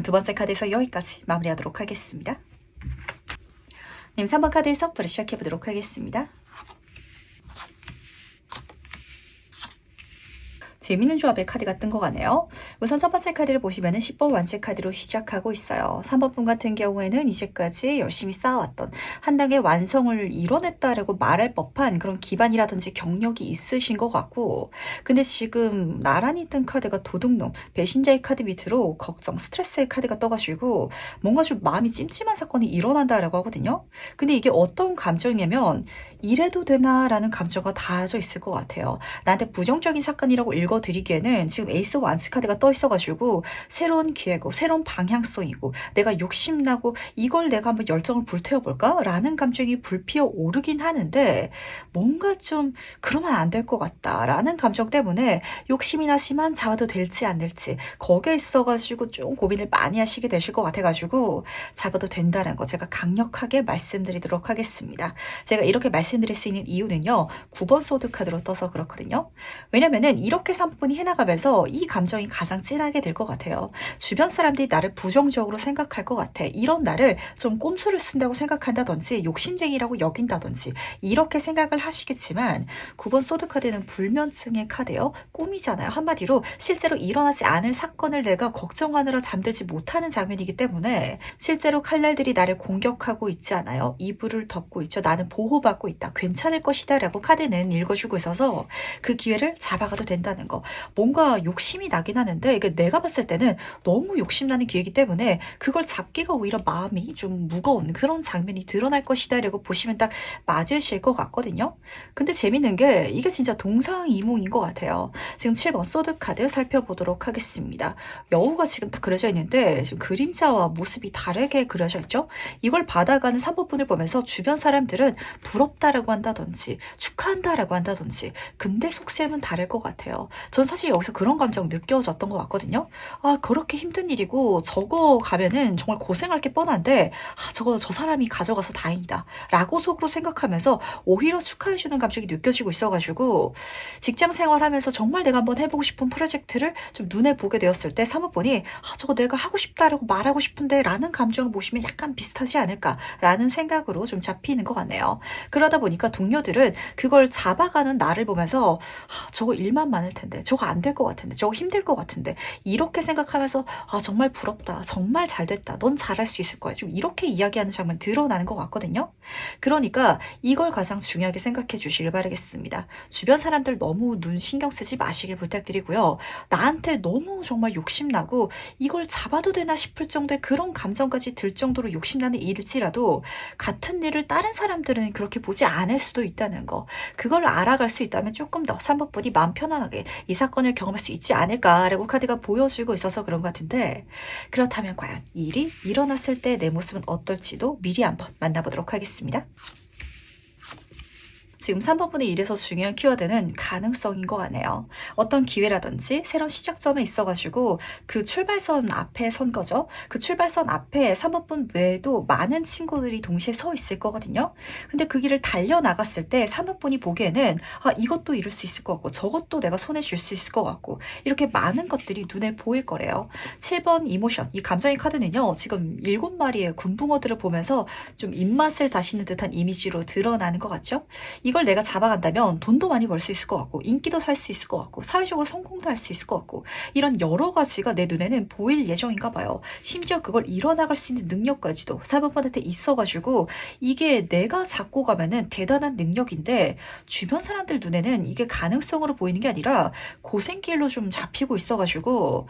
두 번째 카드에서 여기까지 마무리하도록 하겠습니다. 3번 카드에서 바로 시작해 보도록 하겠습니다. 재미있는 조합의 카드가 뜬 것 같네요. 우선 첫 번째 카드를 보시면은 10번 완체 카드로 시작하고 있어요. 3번 분 같은 경우에는 이제까지 열심히 쌓아왔던 한 단계 완성을 이뤄냈다라고 말할 법한 그런 기반이라든지 경력이 있으신 것 같고, 근데 지금 나란히 뜬 카드가 도둑놈, 배신자의 카드 밑으로 걱정, 스트레스의 카드가 떠가지고 뭔가 좀 마음이 찜찜한 사건이 일어난다라고 하거든요. 근데 이게 어떤 감정이냐면, 이래도 되나라는 감정과 닿아져 있을 것 같아요. 나한테 부정적인 사건이라고 읽어드리기에는 지금 에이스 완스 카드가 떠 있어가지고 새로운 기회고 새로운 방향성이고 내가 욕심나고 이걸 내가 한번 열정을 불태워볼까? 라는 감정이 불피어 오르긴 하는데 뭔가 좀 그러면 안 될 것 같다라는 감정 때문에 욕심이 나지만 잡아도 될지 안 될지 거기에 있어가지고 좀 고민을 많이 하시게 되실 것 같아가지고 잡아도 된다는 거 제가 강력하게 말씀드리도록 하겠습니다. 제가 이렇게 말씀드릴 수 있는 이유는요. 9번 소드 카드로 떠서 그렇거든요. 왜냐면은 이렇게 3번이 해나가면서 이 감정이 가장 진하게 될 것 같아요. 주변 사람들이 나를 부정적으로 생각할 것 같아. 이런 나를 좀 꼼수를 쓴다고 생각한다든지 욕심쟁이라고 여긴다든지 이렇게 생각을 하시겠지만 9번 소드 카드는 불면증의 카드예요. 꿈이잖아요. 한마디로 실제로 일어나지 않을 사건을 내가 걱정하느라 잠들지 못하는 장면이기 때문에 실제로 칼날들이 나를 공격하고 있지 않아요. 이불을 덮고 있죠. 나는 보호받고 있다. 괜찮을 것이다 라고 카드는 읽어주고 있어서 그 기회를 잡아가도 된다는 거. 뭔가 욕심이 나긴 하는데 이게 내가 봤을 때는 너무 욕심나는 기회이기 때문에 그걸 잡기가 오히려 마음이 좀 무거운 그런 장면이 드러날 것이다 라고 보시면 딱 맞으실 것 같거든요. 근데 재밌는 게 이게 진짜 동상이몽인 것 같아요. 지금 7번 소드 카드 살펴보도록 하겠습니다. 여우가 지금 딱 그려져 있는데 지금 그림자와 모습이 다르게 그려져 있죠. 이걸 받아가는 3번 분을 보면서 주변 사람들은 부럽다라고 한다든지 축하한다라고 한다든지 근데 속셈은 다를 것 같아요. 전 사실 여기서 그런 감정 느껴졌던 것 같거든요. 아 그렇게 힘든 일이고 저거 가면은 정말 고생할 게 뻔한데 저거 저 사람이 가져가서 다행이다 라고 속으로 생각하면서 오히려 축하해주는 감정이 느껴지고 있어가지고 직장 생활하면서 정말 내가 한번 해보고 싶은 프로젝트를 좀 눈에 보게 되었을 때 3번이 저거 내가 하고 싶다라고 말하고 싶은데 라는 감정을 보시면 약간 비슷하지 않을까라는 생각으로 좀 잡히는 것 같네요. 그러다 보니까 동료들은 그걸 잡아가는 나를 보면서 저거 일만 많을 텐데 저거 안 될 것 같은데 저거 힘들 것 같은데 이렇게 생각하면서 정말 부럽다 정말 잘 됐다 넌 잘할 수 있을 거야 좀 이렇게 이야기하는 장면 드러나는 것 같거든요. 그러니까 이걸 가장 중요하게 생각해 주시길 바라겠습니다. 주변 사람들 너무 눈 신경 쓰지 마시길 부탁드리고요. 나한테 너무 정말 욕심나고 이걸 잡아도 되나 싶을 정도의 그런 감정까지 들 정도로 욕심나는 일일지라도 같은 일을 다른 사람들은 그렇게 보지 않을 수도 있다는 거. 그걸 알아갈 수 있다면 조금 더 3번 분이 마음 편안하게 이 사건을 경험할 수 있지 않을까라고 카드가 보여주고 있어서 그런 것 같은데 그렇다면 과연 이 일이 일어났을 때 내 모습은 어떨지도 미리 한번 만나보도록 하겠습니다. 지금 3번 분의 일에서 중요한 키워드는 가능성인 것 같네요. 어떤 기회라든지 새로운 시작점에 있어가지고 그 출발선 앞에 선 거죠. 그 출발선 앞에 3번 분 외에도 많은 친구들이 동시에 서 있을 거거든요. 근데 그 길을 달려나갔을 때 3번 분이 보기에는 이것도 이룰 수 있을 것 같고 저것도 내가 손에 쥘 수 있을 것 같고 이렇게 많은 것들이 눈에 보일 거래요. 7번 이모션, 이 감정의 카드는요. 지금 7마리의 군붕어들을 보면서 좀 입맛을 다시는 듯한 이미지로 드러나는 것 같죠? 이걸 내가 잡아간다면 돈도 많이 벌 수 있을 것 같고 인기도 살 수 있을 것 같고 사회적으로 성공도 할 수 있을 것 같고 이런 여러 가지가 내 눈에는 보일 예정인가 봐요. 심지어 그걸 이뤄나갈 수 있는 능력까지도 4번한테 있어가지고 이게 내가 잡고 가면은 대단한 능력인데 주변 사람들 눈에는 이게 가능성으로 보이는 게 아니라 고생길로 좀 잡히고 있어가지고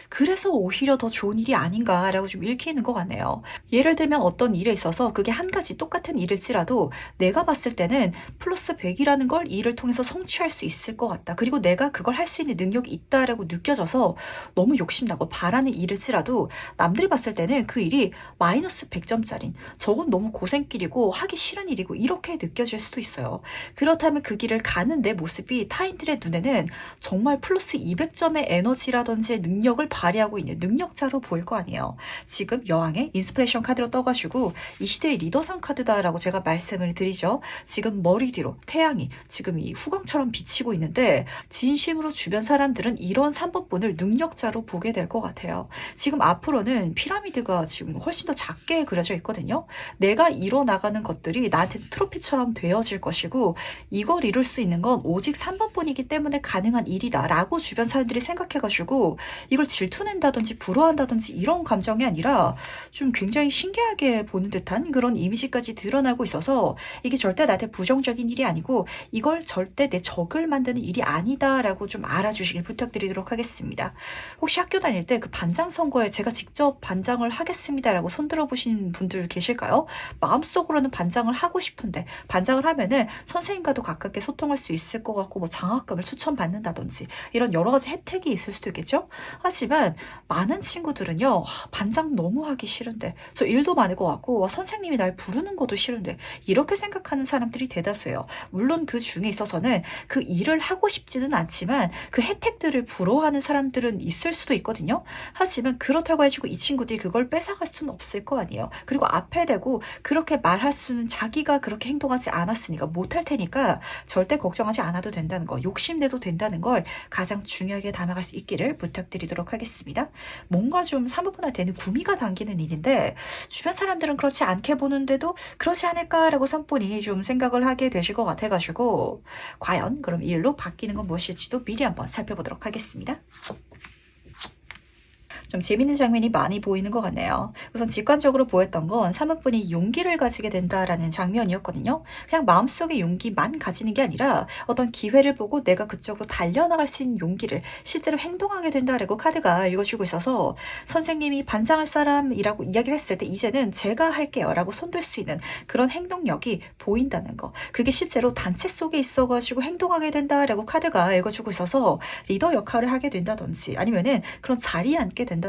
그래서 오히려 더 좋은 일이 아닌가라고 좀 읽히는 것 같네요. 예를 들면 어떤 일에 있어서 그게 한 가지 똑같은 일일지라도 내가 봤을 때는 플러스 100이라는 걸 이 일을 통해서 성취할 수 있을 것 같다. 그리고 내가 그걸 할 수 있는 능력이 있다라고 느껴져서 너무 욕심나고 바라는 일일지라도 남들이 봤을 때는 그 일이 마이너스 100점짜린 저건 너무 고생길이고 하기 싫은 일이고 이렇게 느껴질 수도 있어요. 그렇다면 그 길을 가는 내 모습이 타인들의 눈에는 정말 플러스 200점의 에너지라든지 능력을 발휘하고 있는 능력자로 보일 거 아니에요. 지금 여왕의 인스피레이션 카드로 떠가지고 이 시대의 리더상 카드다라고 제가 말씀을 드리죠. 지금 머리 뒤로 태양이 지금 이 후광처럼 비치고 있는데 진심으로 주변 사람들은 이런 3번 분을 능력자로 보게 될 것 같아요. 지금 앞으로는 피라미드가 지금 훨씬 더 작게 그려져 있거든요. 내가 이뤄나가는 것들이 나한테 트로피처럼 되어질 것이고 이걸 이룰 수 있는 건 오직 3번 분이기 때문에 가능한 일이다 라고 주변 사람들이 생각해가지고 이걸 질투낸다든지 부러워한다든지 이런 감정이 아니라 좀 굉장히 신기하게 보는 듯한 그런 이미지까지 드러나고 있어서 이게 절대 나한테 부정적인 부정적인 일이 아니고 이걸 절대 내 적을 만드는 일이 아니다라고 좀 알아주시길 부탁드리도록 하겠습니다. 혹시 학교 다닐 때 그 반장 선거에 제가 직접 반장을 하겠습니다라고 손들어 보신 분들 계실까요? 마음속으로는 반장을 하고 싶은데 반장을 하면은 선생님과도 가깝게 소통할 수 있을 것 같고 뭐 장학금을 추천받는다든지 이런 여러 가지 혜택이 있을 수도 있겠죠. 하지만 많은 친구들은요, 반장 너무 하기 싫은데 저 일도 많을 것 같고 선생님이 날 부르는 것도 싫은데 이렇게 생각하는 사람들이 대다수예요. 물론 그 중에 있어서는 그 일을 하고 싶지는 않지만 그 혜택들을 부러워하는 사람들은 있을 수도 있거든요. 하지만 그렇다고 해주고 이 친구들이 그걸 뺏어갈 수는 없을 거 아니에요. 그리고 앞에 대고 그렇게 말할 수는 자기가 그렇게 행동하지 않았으니까 못할 테니까 절대 걱정하지 않아도 된다는 거, 욕심내도 된다는 걸 가장 중요하게 담아갈 수 있기를 부탁드리도록 하겠습니다. 뭔가 좀 사모분한테는 구미가 당기는 일인데 주변 사람들은 그렇지 않게 보는데도 그렇지 않을까라고 선분이 좀 생각을 하게 되실 것 같아가지고 과연 그럼 이 일로 바뀌는 건 무엇일지도 미리 한번 살펴보도록 하겠습니다. 좀 재밌는 장면이 많이 보이는 것 같네요. 우선 직관적으로 보였던 건 사모분이 용기를 가지게 된다라는 장면이었거든요. 그냥 마음속의 용기만 가지는 게 아니라 어떤 기회를 보고 내가 그쪽으로 달려나갈 수 있는 용기를 실제로 행동하게 된다라고 카드가 읽어주고 있어서 선생님이 반장할 사람이라고 이야기를 했을 때 이제는 제가 할게요 라고 손들 수 있는 그런 행동력이 보인다는 거. 그게 실제로 단체 속에 있어가지고 행동하게 된다라고 카드가 읽어주고 있어서 리더 역할을 하게 된다든지 아니면은 그런 자리에 앉게 된다든지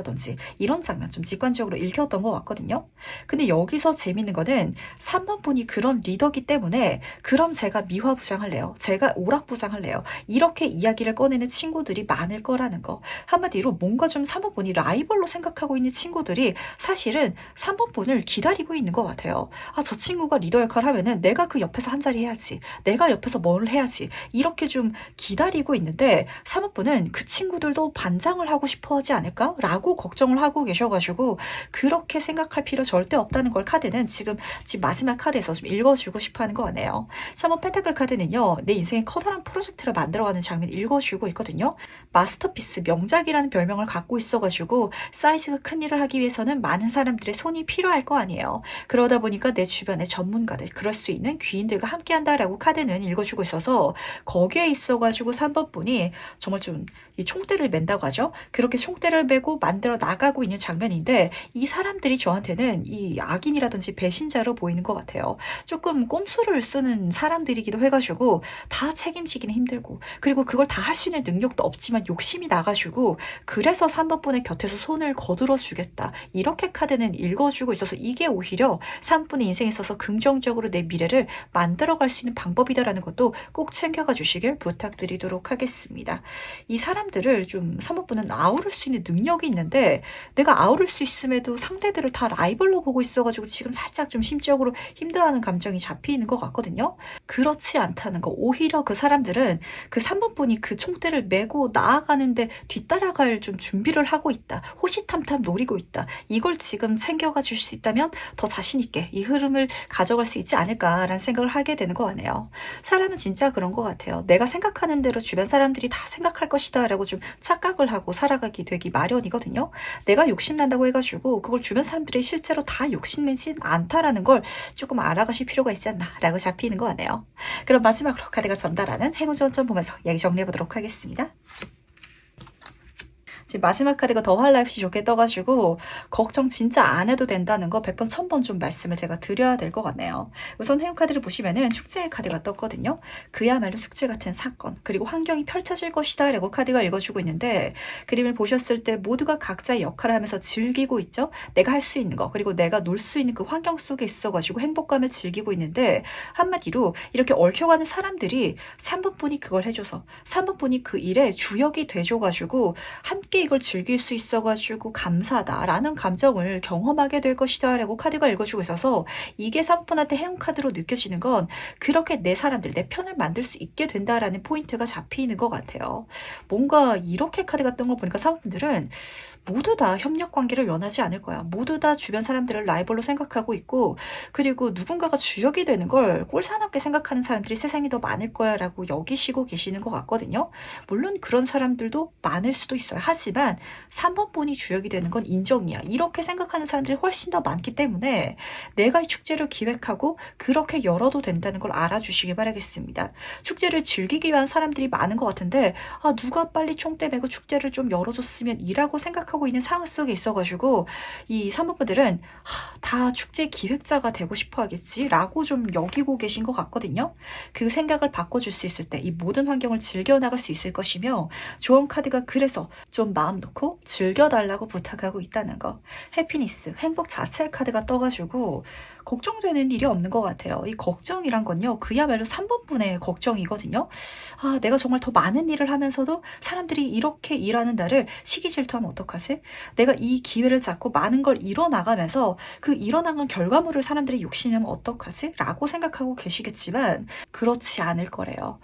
이런 장면 좀 직관적으로 읽혔던 것 같거든요. 근데 여기서 재밌는 거는 3번 분이 그런 리더기 때문에 그럼 제가 미화부장할래요. 제가 오락부장할래요. 이렇게 이야기를 꺼내는 친구들이 많을 거라는 거. 한마디로 뭔가 좀 3번 분이 라이벌로 생각하고 있는 친구들이 사실은 3번 분을 기다리고 있는 것 같아요. 아, 저 친구가 리더 역할을 하면은 내가 그 옆에서 한 자리 해야지. 내가 옆에서 뭘 해야지. 이렇게 좀 기다리고 있는데 3번 분은 그 친구들도 반장을 하고 싶어 하지 않을까? 라고 걱정을 하고 계셔가지고 그렇게 생각할 필요 절대 없다는 걸 카드는 지금 마지막 카드에서 좀 읽어주고 싶어 하는 거 같네요. 3번 펜타클 카드는요, 내 인생의 커다란 프로젝트를 만들어가는 장면 읽어주고 있거든요. 마스터피스, 명작이라는 별명을 갖고 있어가지고 사이즈가 큰 일을 하기 위해서는 많은 사람들의 손이 필요할 거 아니에요. 그러다 보니까 내 주변의 전문가들, 그럴 수 있는 귀인들과 함께 한다라고 카드는 읽어주고 있어서 거기에 있어가지고 3번 분이 정말 좀 이 총대를 맨다고 하죠. 그렇게 총대를 메고 만들어 나가고 있는 장면인데 이 사람들이 저한테는 이 악인이라든지 배신자로 보이는 것 같아요. 조금 꼼수를 쓰는 사람들이기도 해가지고 다 책임지기는 힘들고 그리고 그걸 다 할 수 있는 능력도 없지만 욕심이 나가지고 그래서 3번 분의 곁에서 손을 거들어 주겠다. 이렇게 카드는 읽어주고 있어서 이게 오히려 3분의 인생에 있어서 긍정적으로 내 미래를 만들어갈 수 있는 방법이다라는 것도 꼭 챙겨가 주시길 부탁드리도록 하겠습니다. 이 사람들을 좀 3번 분은 아우를 수 있는 능력이 있는데 내가 아우를 수 있음에도 상대들을 다 라이벌로 보고 있어가지고 지금 살짝 좀 심적으로 힘들어하는 감정이 잡히는 것 같거든요. 그렇지 않다는 거. 오히려 그 사람들은 그 3번 분이 그 총대를 메고 나아가는데 뒤따라갈 좀 준비를 하고 있다. 호시탐탐 노리고 있다. 이걸 지금 챙겨가 줄 수 있다면 더 자신 있게 이 흐름을 가져갈 수 있지 않을까라는 생각을 하게 되는 것 같네요. 사람은 진짜 그런 것 같아요. 내가 생각하는 대로 주변 사람들이 다 생각할 것이다 라고 좀 착각을 하고 살아가기 되기 마련이거든요. 내가 욕심난다고 해가지고 그걸 주변 사람들이 실제로 다 욕심내진 않다라는 걸 조금 알아가실 필요가 있지 않나 라고 잡히는 것 같네요. 그럼 마지막으로 카드가 전달하는 행운 전점 보면서 이야기 정리해보도록 하겠습니다. 지금 마지막 카드가 더할 날 없이 좋게 떠가지고 걱정 진짜 안 해도 된다는 거 100번 1000번 좀 말씀을 제가 드려야 될 것 같네요. 우선 행운 카드를 보시면은 축제의 카드가 떴거든요. 그야말로 축제 같은 사건 그리고 환경이 펼쳐질 것이다 라고 카드가 읽어주고 있는데 그림을 보셨을 때 모두가 각자의 역할을 하면서 즐기고 있죠. 내가 할 수 있는 거 그리고 내가 놀 수 있는 그 환경 속에 있어가지고 행복감을 즐기고 있는데 한마디로 이렇게 얽혀가는 사람들이 3번 분이 그걸 해줘서 3번 분이 그 일에 주역이 돼줘가지고 함께 이걸 즐길 수 있어가지고 감사하다라는 감정을 경험하게 될 것이다 라고 카드가 읽어주고 있어서 이게 3분한테 행운 카드로 느껴지는 건 그렇게 내 사람들, 내 편을 만들 수 있게 된다라는 포인트가 잡히는 것 같아요. 뭔가 이렇게 카드가 뜬 걸 보니까 3분들은 모두 다 협력 관계를 원하지 않을 거야. 모두 다 주변 사람들을 라이벌로 생각하고 있고 그리고 누군가가 주역이 되는 걸 꼴사납게 생각하는 사람들이 세상에 더 많을 거야 라고 여기시고 계시는 것 같거든요. 물론 그런 사람들도 많을 수도 있어요. 하지만 하지만 3번 분이 주역이 되는 건 인정이야. 이렇게 생각하는 사람들이 훨씬 더 많기 때문에 내가 이 축제를 기획하고 그렇게 열어도 된다는 걸 알아주시기 바라겠습니다. 축제를 즐기기 위한 사람들이 많은 것 같은데 누가 빨리 총대 메고 축제를 좀 열어줬으면 이라고 생각하고 있는 상황 속에 있어가지고 이 사모분들은 다 축제 기획자가 되고 싶어 하겠지 라고 좀 여기고 계신 것 같거든요. 그 생각을 바꿔줄 수 있을 때 이 모든 환경을 즐겨나갈 수 있을 것이며 조언 카드가 그래서 좀 마음 놓고 즐겨달라고 부탁하고 있다는 거. 해피니스, 행복 자체 카드가 떠가지고 걱정되는 일이 없는 것 같아요. 이 걱정이란 건요, 그야말로 3번 분의 걱정이거든요. 내가 정말 더 많은 일을 하면서도 사람들이 이렇게 일하는 나를 시기 질투하면 어떡하지? 내가 이 기회를 잡고 많은 걸 이뤄나가면서 그 이뤄나간 결과물을 사람들이 욕심내면 어떡하지? 라고 생각하고 계시겠지만 그렇지 않을 거래요.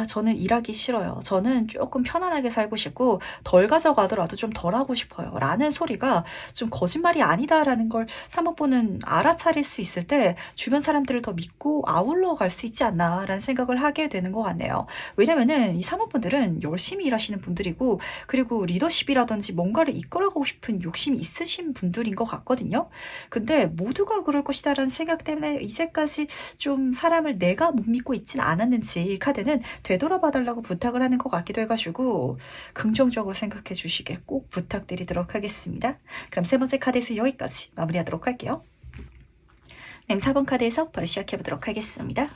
저는 일하기 싫어요. 저는 조금 편안하게 살고 싶고 덜 가져가더라도 좀 덜 하고 싶어요. 라는 소리가 좀 거짓말이 아니다라는 걸 사모분은 알아차릴 수 있을 때 주변 사람들을 더 믿고 아울러 갈 수 있지 않나라는 생각을 하게 되는 것 같네요. 왜냐면은 이 사모분들은 열심히 일하시는 분들이고 그리고 리더십이라든지 뭔가를 이끌어가고 싶은 욕심이 있으신 분들인 것 같거든요. 근데 모두가 그럴 것이다라는 생각 때문에 이제까지 좀 사람을 내가 못 믿고 있진 않았는지 이 카드는 되돌아봐달라고 부탁을 하는 것 같기도 해가지고 긍정적으로 생각해 주시길 꼭 부탁드리도록 하겠습니다. 그럼 세 번째 카드에서 여기까지 마무리하도록 할게요. 네, 4번 카드에서 바로 시작해보도록 하겠습니다.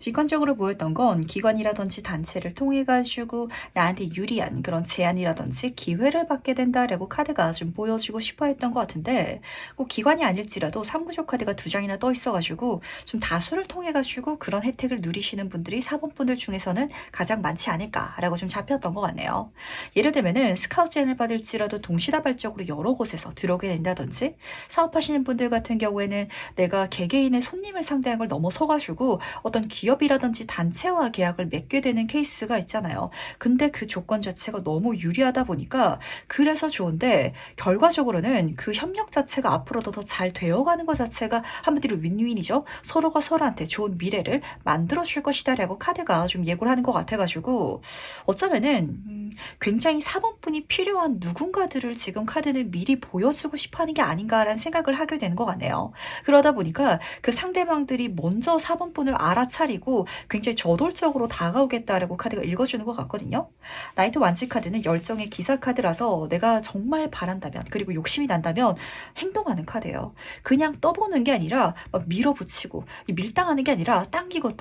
직관적으로 보였던 건 기관이라든지 단체를 통해 가지고 나한테 유리한 그런 제안이라든지 기회를 받게 된다라고 카드가 좀 보여주고 싶어 했던 것 같은데 꼭 기관이 아닐지라도 3구조 카드가 2장이나 떠 있어가지고 좀 다수를 통해 가지고 그런 혜택을 누리시는 분들이 4번 분들 중에서는 가장 많지 않을까라고 좀 잡혔던 것 같네요. 예를 들면은 스카우트 제안을 받을지라도 동시다발적으로 여러 곳에서 들어오게 된다든지 사업하시는 분들 같은 경우에는 내가 개개인의 손님을 상대한 걸 넘어서가지고 어떤 기업이라든지 단체와 계약을 맺게 되는 케이스가 있잖아요. 근데 그 조건 자체가 너무 유리하다 보니까 그래서 좋은데 결과적으로는 그 협력 자체가 앞으로도 더 잘 되어가는 것 자체가 한마디로 윈윈이죠. 서로가 서로한테 좋은 미래를 만들어줄 것이다 라고 카드가 좀 예고를 하는 것 같아가지고 어쩌면은 굉장히 4번분이 필요한 누군가들을 지금 카드는 미리 보여주고 싶어하는 게 아닌가라는 생각을 하게 되는 것 같네요. 그러다 보니까 그 상대방들이 먼저 4번분을 알아차리고 굉장히 저돌적으로 다가오겠다라고 카드가 읽어주는 것 같거든요. 나이트 완치 카드는 열정의 기사 카드라서 내가 정말 바란다면 그리고 욕심이 난다면 행동하는 카드예요. 그냥 떠보는 게 아니라 막 밀어붙이고 밀당하는 게 아니라 당기고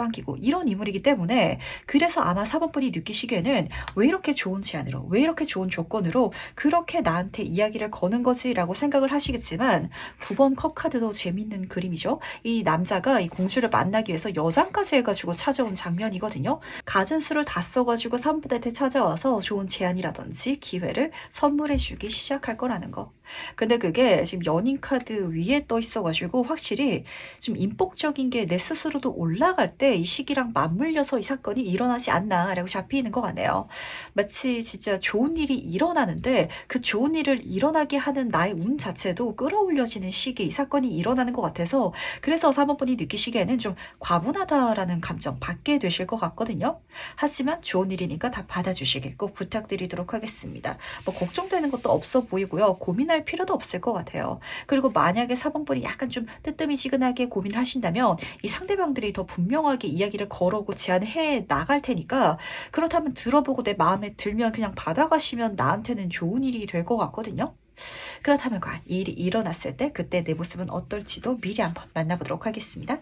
이런 인물이기 때문에 그래서 아마 4번분이 느끼시기에는 왜 이렇게 좋은 제안으로 왜 이렇게 좋은 조건으로 그렇게 나한테 이야기를 거는 거지 라고 생각을 하시겠지만 9번 컵 카드도 재밌는 그림이죠. 이 남자가 이 공주를 만나기 위해서 여장까지 해가지고 찾아온 장면이거든요. 갖은 수를 다 써가지고 3분한테 찾아와서 좋은 제안이라든지 기회를 선물해주기 시작할 거라는 거. 근데 그게 지금 연인 카드 위에 떠 있어가지고 확실히 좀 인복적인 게 내 스스로도 올라갈 때 이 시기랑 맞물려서 이 사건이 일어나지 않나라고 잡히는 것 같네요. 마치 진짜 좋은 일이 일어나는데 그 좋은 일을 일어나게 하는 나의 운 자체도 끌어올려지는 시기에 이 사건이 일어나는 것 같아서 그래서 3번분이 느끼시기에는 좀 과분하다라는 감정 받게 되실 것 같거든요. 하지만 좋은 일이니까 다 받아주시길 꼭 부탁드리도록 하겠습니다. 뭐 걱정되는 것도 없어 보이고요. 고민할 필요도 없을 것 같아요. 그리고 만약에 4번분이 약간 좀 뜨뜨미지근하게 고민을 하신다면 이 상대방들이 더 분명하게 이야기를 걸어오고 제안해 나갈 테니까 그렇다면 들어보고 내 마음에 들면 그냥 받아가시면 나한테는 좋은 일이 될 것 같거든요. 그렇다면 과연 이 일이 일어났을 때 그때 내 모습은 어떨지도 미리 한번 만나보도록 하겠습니다.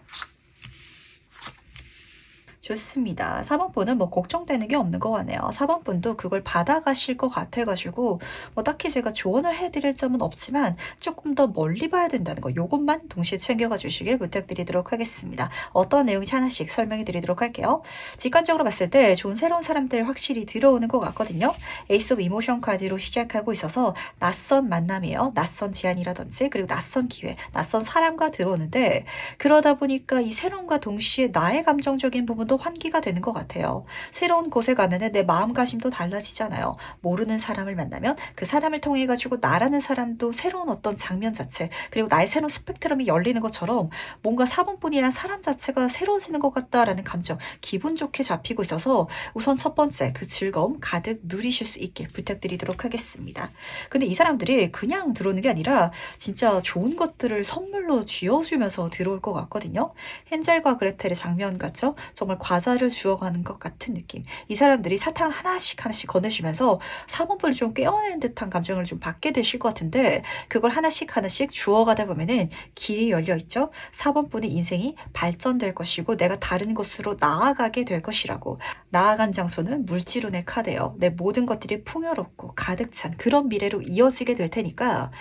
좋습니다. 4번분은 뭐 걱정되는 게 없는 것 같네요. 4번분도 그걸 받아가실 것 같아가지고 뭐 딱히 제가 조언을 해드릴 점은 없지만 조금 더 멀리 봐야 된다는 거 요것만 동시에 챙겨가 주시길 부탁드리도록 하겠습니다. 어떤 내용인지 하나씩 설명해 드리도록 할게요. 직관적으로 봤을 때 좋은 새로운 사람들 확실히 들어오는 것 같거든요. 에이스 오브 이모션 카드로 시작하고 있어서 낯선 만남이에요. 낯선 제안이라든지 그리고 낯선 기회, 낯선 사람과 들어오는데 그러다 보니까 이 새로움과 동시에 나의 감정적인 부분도 더 환기가 되는 것 같아요. 새로운 곳에 가면은 내 마음가짐도 달라지잖아요. 모르는 사람을 만나면 그 사람을 통해 가지고 나라는 사람도 새로운 어떤 장면 자체, 그리고 나의 새로운 스펙트럼이 열리는 것처럼 뭔가 4번뿐이란 사람 자체가 새로워지는 것 같다라는 감정, 기분 좋게 잡히고 있어서 우선 첫 번째 그 즐거움 가득 누리실 수 있게 부탁드리도록 하겠습니다. 근데 이 사람들이 그냥 들어오는 게 아니라 진짜 좋은 것들을 선물로 쥐어주면서 들어올 것 같거든요. 헨젤과 그레텔의 장면 같죠? 정말 과자를 주어가는 것 같은 느낌. 이 사람들이 사탕을 하나씩 하나씩 건네주면서 4번분을 좀 깨어내는 듯한 감정을 좀 받게 되실 것 같은데, 그걸 하나씩 하나씩 주어가다 보면은 길이 열려 있죠. 4번분의 인생이 발전될 것이고 내가 다른 곳으로 나아가게 될 것이라고. 나아간 장소는 물지론의 카드예요. 내 모든 것들이 풍요롭고 가득 찬 그런 미래로 이어지게 될 테니까,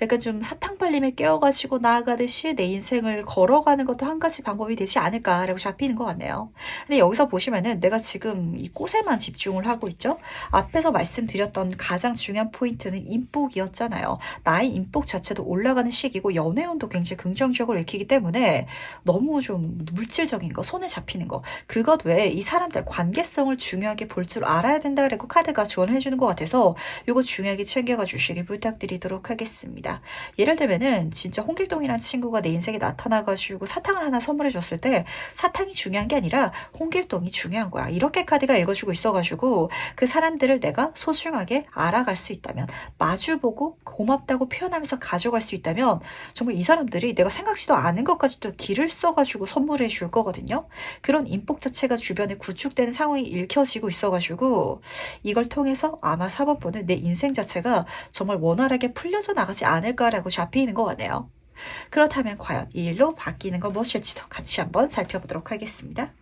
약간 좀 사탕 발림에 깨어가지고 나아가듯이 내 인생을 걸어가는 것도 한 가지 방법이 되지 않을까라고 잡히는 것 같네요. 근데 여기서 보시면은 내가 지금 이 꽃에만 집중을 하고 있죠. 앞에서 말씀드렸던 가장 중요한 포인트는 인복이었잖아요. 나의 인복 자체도 올라가는 시기고 연애운도 굉장히 긍정적으로 읽히기 때문에 너무 좀 물질적인 거, 손에 잡히는 거, 그것 외에 이 사람들 관계성을 중요하게 볼 줄 알아야 된다라고 카드가 조언을 해주는 것 같아서 이거 중요하게 챙겨가 주시길 부탁드리도록 하겠습니다. 예를 들면은 진짜 홍길동이라는 친구가 내 인생에 나타나가지고 사탕을 하나 선물해 줬을 때 사탕이 중요한 게 아니라 홍길동이 중요한 거야. 이렇게 카드가 읽어주고 있어가지고 그 사람들을 내가 소중하게 알아갈 수 있다면, 마주보고 고맙다고 표현하면서 가져갈 수 있다면 정말 이 사람들이 내가 생각지도 않은 것까지도 길을 써가지고 선물해 줄 거거든요. 그런 인복 자체가 주변에 구축되는 상황이 읽혀지고 있어가지고 이걸 통해서 아마 4번분은 내 인생 자체가 정말 원활하게 풀려져 나가지 않을까라고 잡히는 것 같네요. 그렇다면 과연 이 일로 바뀌는 건 무엇일지도 같이 한번 살펴보도록 하겠습니다.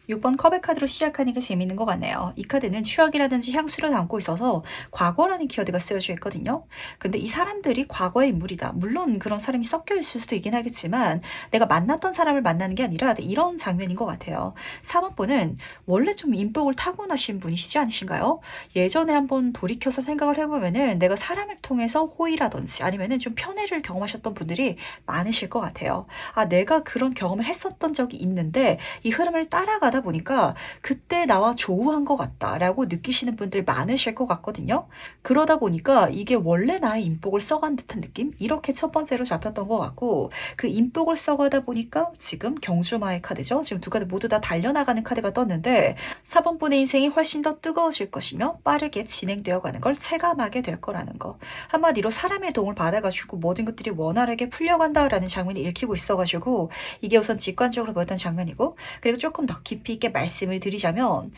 6번 컵의 카드로 시작하니까 재밌는 것 같네요. 이 카드는 추억이라든지 향수를 담고 있어서 과거라는 키워드가 쓰여져 있거든요. 근데 이 사람들이 과거의 인물이다. 물론 그런 사람이 섞여 있을 수도 있긴 하겠지만 내가 만났던 사람을 만나는 게 아니라 이런 장면인 것 같아요. 4번분은 원래 좀 인복을 타고나신 분이시지 않으신가요? 예전에 한번 돌이켜서 생각을 해보면은 내가 사람을 통해서 호의라든지 아니면은 좀 편애를 경험하셨던 분들이 많으실 것 같아요. 아, 내가 그런 경험을 했었던 적이 있는데 이 흐름을 따라가다 보니까 그때 나와 조우한 것 같다라고 느끼시는 분들 많으실 것 같거든요. 그러다 보니까 이게 원래 나의 인복을 써간 듯한 느낌? 이렇게 첫 번째로 잡혔던 것 같고, 그 인복을 써가다 보니까 지금 경주마의 카드죠. 지금 두 카드 모두 다 달려나가는 카드가 떴는데 4번분의 인생이 훨씬 더 뜨거워질 것이며 빠르게 진행되어 가는 걸 체감하게 될 거라는 거. 한마디로 사람의 도움을 받아가지고 모든 것들이 원활하게 풀려간다라는 장면이 읽히고 있어가지고 이게 우선 직관적으로 보였던 장면이고, 그리고 조금 더 깊이 있게 말씀을 드리자면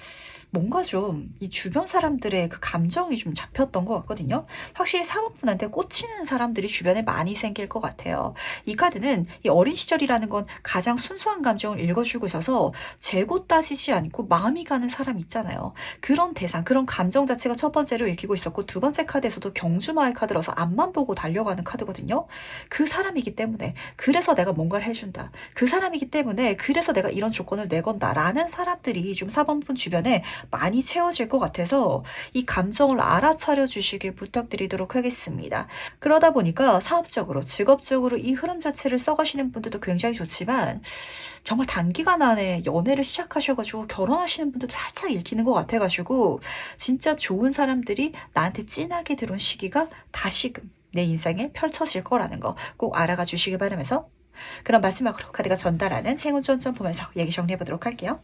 뭔가 좀 이 주변 사람들의 그 감정이 좀 잡혔던 것 같거든요. 확실히 4번분한테 꽂히는 사람들이 주변에 많이 생길 것 같아요. 이 카드는 이 어린 시절이라는 건 가장 순수한 감정을 읽어주고 있어서 재고 따지지 않고 마음이 가는 사람 있잖아요. 그런 대상, 그런 감정 자체가 첫 번째로 읽히고 있었고, 두 번째 카드에서도 경주마의 카드라서 앞만 보고 달려가는 카드거든요. 그 사람이기 때문에 그래서 내가 뭔가를 해준다. 그 사람이기 때문에 그래서 내가 이런 조건을 내건다 라는 사람들이 좀 4번분 주변에 많이 채워질 것 같아서 이 감정을 알아차려 주시길 부탁드리도록 하겠습니다. 그러다 보니까 사업적으로, 직업적으로 이 흐름 자체를 써가시는 분들도 굉장히 좋지만 정말 단기간 안에 연애를 시작하셔가지고 결혼하시는 분들도 살짝 읽히는 것 같아가지고 진짜 좋은 사람들이 나한테 진하게 들어온 시기가 다시금 내 인생에 펼쳐질 거라는 거 꼭 알아가 주시길 바라면서, 그럼 마지막으로 카드가 전달하는 행운 점점 보면서 얘기 정리해 보도록 할게요.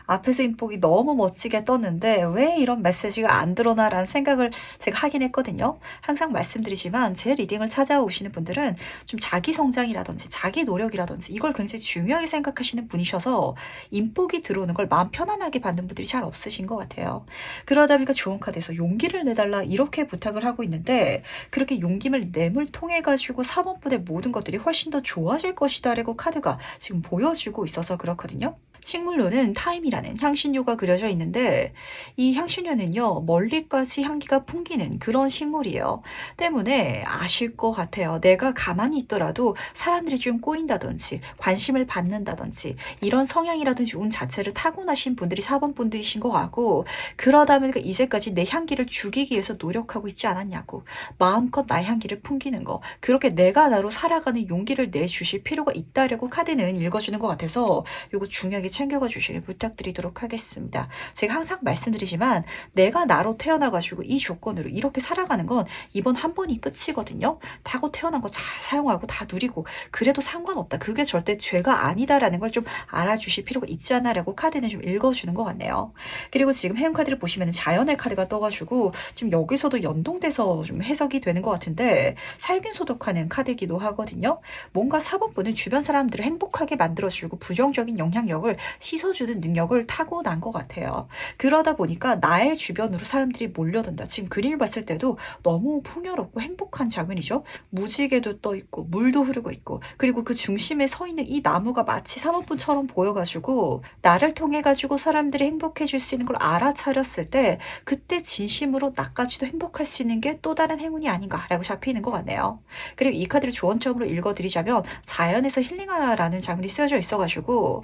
앞에서 인복이 너무 멋지게 떴는데 왜 이런 메시지가 안 들어오나라는 생각을 제가 하긴 했거든요. 항상 말씀드리지만 제 리딩을 찾아오시는 분들은 좀 자기 성장이라든지 자기 노력이라든지 이걸 굉장히 중요하게 생각하시는 분이셔서 인복이 들어오는 걸 마음 편안하게 받는 분들이 잘 없으신 것 같아요. 그러다 보니까 좋은 카드에서 용기를 내달라 이렇게 부탁을 하고 있는데, 그렇게 용기를 내물 통해 가지고 4번분의 모든 것들이 훨씬 더 좋아질 것이다 라고 카드가 지금 보여주고 있어서 그렇거든요. 식물로는 타임이라는 향신료가 그려져 있는데 이 향신료는요 멀리까지 향기가 풍기는 그런 식물이에요. 때문에 아실 것 같아요. 내가 가만히 있더라도 사람들이 좀 꼬인다든지 관심을 받는다든지 이런 성향이라든지 운 자체를 타고나신 분들이 4번 분들이신 것 같고, 그러다 보니까 이제까지 내 향기를 죽이기 위해서 노력하고 있지 않았냐고, 마음껏 나의 향기를 풍기는 거, 그렇게 내가 나로 살아가는 용기를 내주실 필요가 있다라고 카드는 읽어주는 것 같아서 요거 중요하게 챙겨가 주시길 부탁드리도록 하겠습니다. 제가 항상 말씀드리지만 내가 나로 태어나가지고 이 조건으로 이렇게 살아가는 건 이번 한 번이 끝이거든요. 타고 태어난 거 잘 사용하고 다 누리고 그래도 상관없다. 그게 절대 죄가 아니다라는 걸 좀 알아주실 필요가 있지 않나라고 카드는 좀 읽어주는 것 같네요. 그리고 지금 해운 카드를 보시면 자연의 카드가 떠가지고 좀 여기서도 연동돼서 좀 해석이 되는 것 같은데 살균 소독하는 카드이기도 하거든요. 뭔가 4번 분은 주변 사람들을 행복하게 만들어주고 부정적인 영향력을 씻어주는 능력을 타고난 것 같아요. 그러다 보니까 나의 주변으로 사람들이 몰려든다. 지금 그림을 봤을 때도 너무 풍요롭고 행복한 장면이죠. 무지개도 떠 있고 물도 흐르고 있고, 그리고 그 중심에 서 있는 이 나무가 마치 사모분처럼 보여가지고 나를 통해 가지고 사람들이 행복해질 수 있는 걸 알아차렸을 때 그때 진심으로 나까지도 행복할 수 있는 게 또 다른 행운이 아닌가라고 잡히는 것 같네요. 그리고 이 카드를 조언점으로 읽어드리자면 자연에서 힐링하라라는 장면이 쓰여져 있어가지고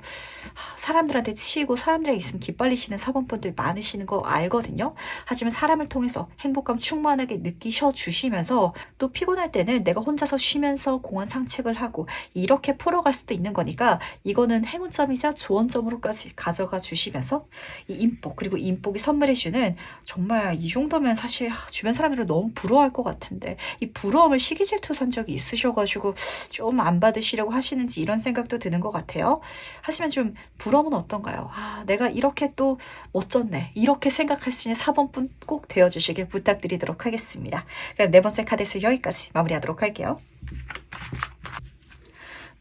사람들한테 치이고 사람들에게 있으면 기빨리시는 사범분들 많으시는 거 알거든요. 하지만 사람을 통해서 행복감 충만하게 느끼셔 주시면서 또 피곤할 때는 내가 혼자서 쉬면서 공원 산책을 하고 이렇게 풀어갈 수도 있는 거니까 이거는 행운점이자 조언점으로까지 가져가 주시면서 이 인복, 그리고 인복이 선물해주는, 정말 이 정도면 사실 주변 사람들은 너무 부러워할 것 같은데 이 부러움을 시기질투 산 적이 있으셔가지고 좀 안 받으시려고 하시는지 이런 생각도 드는 것 같아요. 하지만 좀 부러움은 어떤가요? 내가 이렇게 또 멋졌네, 이렇게 생각할 수 있는 4번분 꼭 되어주시길 부탁드리도록 하겠습니다. 그럼 네 번째 카드에서 여기까지 마무리하도록 할게요.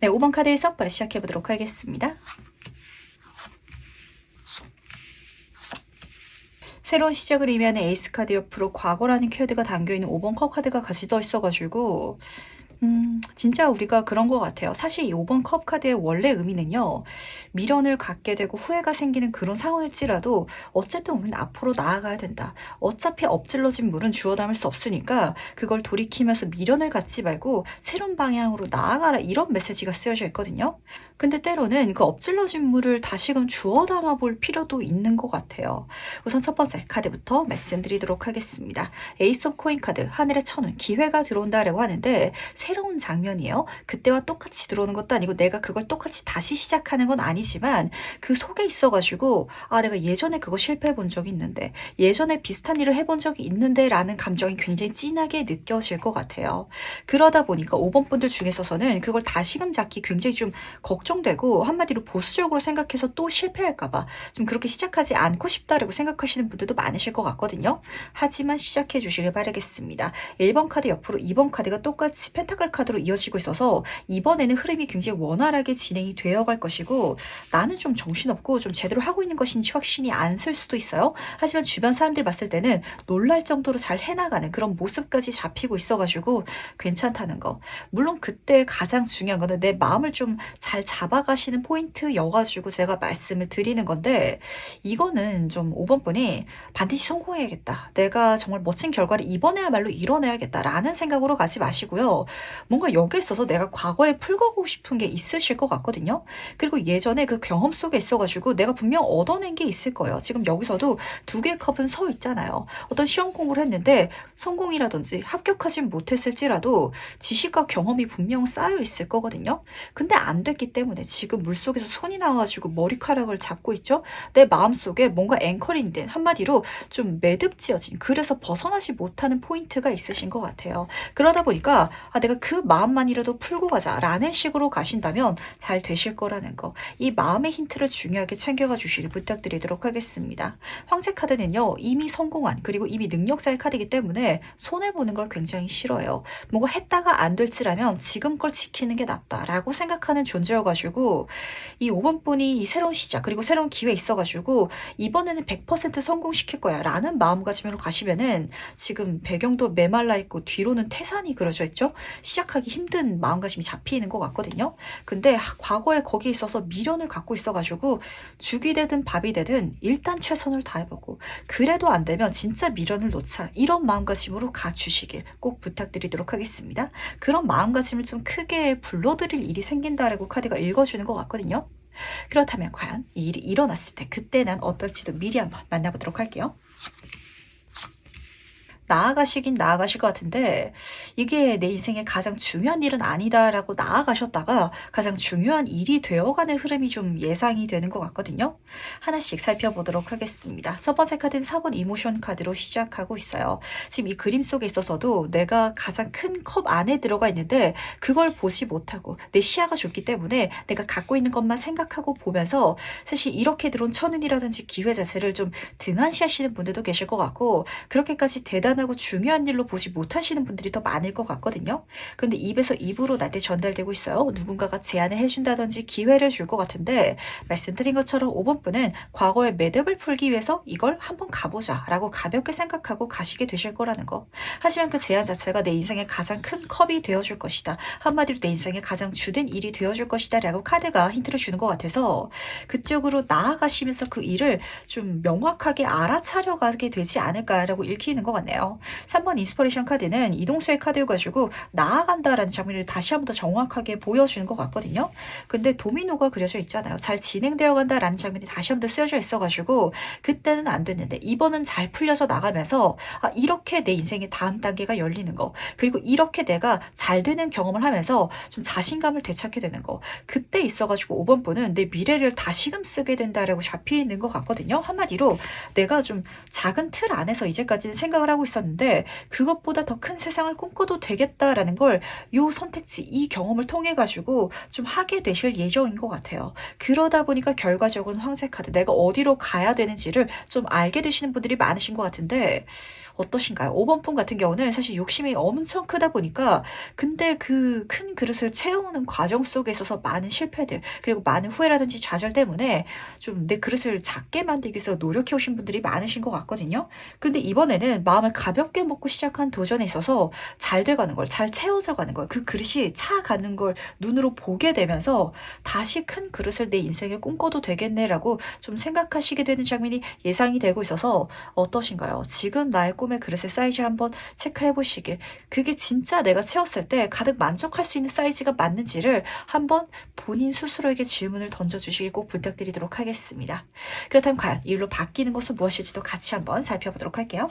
네, 5번 카드에서 바로 시작해보도록 하겠습니다. 새로운 시작을 의미하는 에이스 카드 옆으로 과거라는 키워드가 담겨있는 5번 컵 카드가 같이 떠 있어가지고 진짜 우리가 그런 것 같아요. 사실 이 5번 컵 카드의 원래 의미는요, 미련을 갖게 되고 후회가 생기는 그런 상황일지라도 어쨌든 우리는 앞으로 나아가야 된다. 어차피 엎질러진 물은 주워 담을 수 없으니까 그걸 돌이키면서 미련을 갖지 말고 새로운 방향으로 나아가라, 이런 메시지가 쓰여져 있거든요. 근데 때로는 그 엎질러진 물을 다시금 주워 담아 볼 필요도 있는 것 같아요. 우선 첫 번째 카드부터 말씀드리도록 하겠습니다. 에이스 오브 코인 카드, 하늘의 천운, 기회가 들어온다라고 하는데 새로운 장면이에요. 그때와 똑같이 들어오는 것도 아니고 내가 그걸 똑같이 다시 시작하는 건 아니지만 그 속에 있어가지고 내가 예전에 그거 실패해 본 적이 있는데, 예전에 비슷한 일을 해본 적이 있는데 라는 감정이 굉장히 진하게 느껴질 것 같아요. 그러다 보니까 5번 분들 중에서는 그걸 다시금 잡기 굉장히 좀 걱정되고, 한마디로 보수적으로 생각해서 또 실패할까봐 좀 그렇게 시작하지 않고 싶다라고 생각하시는 분들도 많으실 것 같거든요. 하지만 시작해 주시길 바라겠습니다. 1번 카드 옆으로 2번 카드가 똑같이 펜타클 카드로 이어지고 있어서 이번에는 흐름이 굉장히 원활하게 진행이 되어갈 것이고, 나는 좀 정신없고 좀 제대로 하고 있는 것인지 확신이 안 쓸 수도 있어요. 하지만 주변 사람들 봤을 때는 놀랄 정도로 잘 해나가는 그런 모습까지 잡히고 있어가지고 괜찮다는 거. 물론 그때 가장 중요한 거는 내 마음을 좀 잘 잡아가시는 포인트여가지고 제가 말씀을 드리는 건데, 이거는 좀 5번 분이 반드시 성공해야겠다, 내가 정말 멋진 결과를 이번에야말로 이뤄내야겠다라는 생각으로 가지 마시고요. 뭔가 여기에 있어서 내가 과거에 풀고 싶은 게 있으실 것 같거든요. 그리고 예전에 그 경험 속에 있어가지고 내가 분명 얻어낸 게 있을 거예요. 지금 여기서도 두 개의 컵은 서 있잖아요. 어떤 시험 공부를 했는데 성공이라든지 합격하진 못했을지라도 지식과 경험이 분명 쌓여 있을 거거든요. 근데 안 됐기 때문에 지금 물속에서 손이 나와가지고 머리카락을 잡고 있죠. 내 마음속에 뭔가 앵커링 된, 한마디로 좀 매듭지어진, 그래서 벗어나지 못하는 포인트가 있으신 것 같아요. 그러다 보니까 내가 그 마음만이라도 풀고 가자라는 식으로 가신다면 잘 되실 거라는 거, 이 마음의 힌트를 중요하게 챙겨가 주시길 부탁드리도록 하겠습니다. 황제 카드는요, 이미 성공한, 그리고 이미 능력자의 카드이기 때문에 손해보는 걸 굉장히 싫어요. 뭔가 했다가 안 될지라면 지금 걸 지키는 게 낫다라고 생각하는 존재여가지고 가지고 이 5번 분이 이 새로운 시작 그리고 새로운 기회 있어 가지고 '이번에는 100% 성공시킬 거야.'라는 마음가짐으로 가시면은 지금 배경도 메말라 있고 뒤로는 태산이 그려져 있죠. 시작하기 힘든 마음가짐이 잡히는 것 같거든요. 근데 과거에 거기에 있어서 미련을 갖고 있어 가지고 죽이 되든 밥이 되든 일단 최선을 다해 보고 그래도 안 되면 진짜 미련을 놓자. 이런 마음가짐으로 가 주시길 꼭 부탁드리도록 하겠습니다. 그런 마음가짐을 좀 크게 불러드릴 일이 생긴다라고 카드가 읽어주는 것 같거든요. 그렇다면 과연 이 일이 일어났을 때 그때 난 어떨지도 미리 한번 만나보도록 할게요. 나아가시긴 나아가실 것 같은데 이게 내 인생의 가장 중요한 일은 아니다라고 나아가셨다가 가장 중요한 일이 되어가는 흐름이 좀 예상이 되는 것 같거든요. 하나씩 살펴보도록 하겠습니다. 첫 번째 카드는 4번 이모션 카드로 시작하고 있어요. 지금 이 그림 속에 있어서도 내가 가장 큰 컵 안에 들어가 있는데 그걸 보지 못하고 내 시야가 좁기 때문에 내가 갖고 있는 것만 생각하고 보면서 사실 이렇게 들어온 천운이라든지 기회 자체를 좀 등한시하시는 분들도 계실 것 같고 그렇게까지 대단하고 중요한 일로 보지 못하시는 분들이 더 많을 것 같거든요. 근데 입에서 입으로 나한테 전달되고 있어요. 누군가가 제안을 해준다든지 기회를 줄 것 같은데 말씀드린 것처럼 5번 분은 과거의 매듭을 풀기 위해서 이걸 한번 가보자 라고 가볍게 생각하고 가시게 되실 거라는 거. 하지만 그 제안 자체가 내 인생의 가장 큰 컵이 되어줄 것이다. 한마디로 내 인생의 가장 주된 일이 되어줄 것이다 라고 카드가 힌트를 주는 것 같아서 그쪽으로 나아가시면서 그 일을 좀 명확하게 알아차려가게 되지 않을까라고 읽히는 것 같네요. 3번 인스퍼레이션 카드는 이동수의 카드여가지고 나아간다라는 장면을 다시 한 번 더 정확하게 보여주는 것 같거든요. 근데 도미노가 그려져 있잖아요. 잘 진행되어 간다라는 장면이 다시 한 번 더 쓰여져 있어가지고 그때는 안 됐는데 이번은 잘 풀려서 나가면서 이렇게 내 인생의 다음 단계가 열리는 거 그리고 이렇게 내가 잘 되는 경험을 하면서 좀 자신감을 되찾게 되는 거 그때 있어가지고 5번 분은 내 미래를 다시금 쓰게 된다라고 잡히는 것 같거든요. 한마디로 내가 좀 작은 틀 안에서 이제까지는 생각을 하고 있었는데 그것보다 더 큰 세상을 꿈꿔도 되겠다라는 걸 요 선택지 이 경험을 통해 가지고 좀 하게 되실 예정인 것 같아요. 그러다 보니까 결과적으로는 황제 카드 내가 어디로 가야 되는지를 좀 알게 되시는 분들이 많으신 것 같은데 어떠신가요? 5번 분 같은 경우는 사실 욕심이 엄청 크다 보니까 근데 그 큰 그릇을 채우는 과정 속에 있어서 많은 실패들 그리고 많은 후회라든지 좌절 때문에 좀 내 그릇을 작게 만들기 위해서 노력해 오신 분들이 많으신 것 같거든요. 근데 이번에는 마음을 가볍게 먹고 시작한 도전에 있어서 잘 돼가는 걸, 잘 채워져 가는 걸, 그 그릇이 차가는 걸 눈으로 보게 되면서 다시 큰 그릇을 내 인생에 꿈꿔도 되겠네라고 좀 생각하시게 되는 장면이 예상이 되고 있어서 어떠신가요? 지금 나의 꿈의 그릇의 사이즈를 한번 체크를 해보시길 그게 진짜 내가 채웠을 때 가득 만족할 수 있는 사이즈가 맞는지를 한번 본인 스스로에게 질문을 던져주시길 꼭 부탁드리도록 하겠습니다. 그렇다면 과연 이 일로 바뀌는 것은 무엇일지도 같이 한번 살펴보도록 할게요.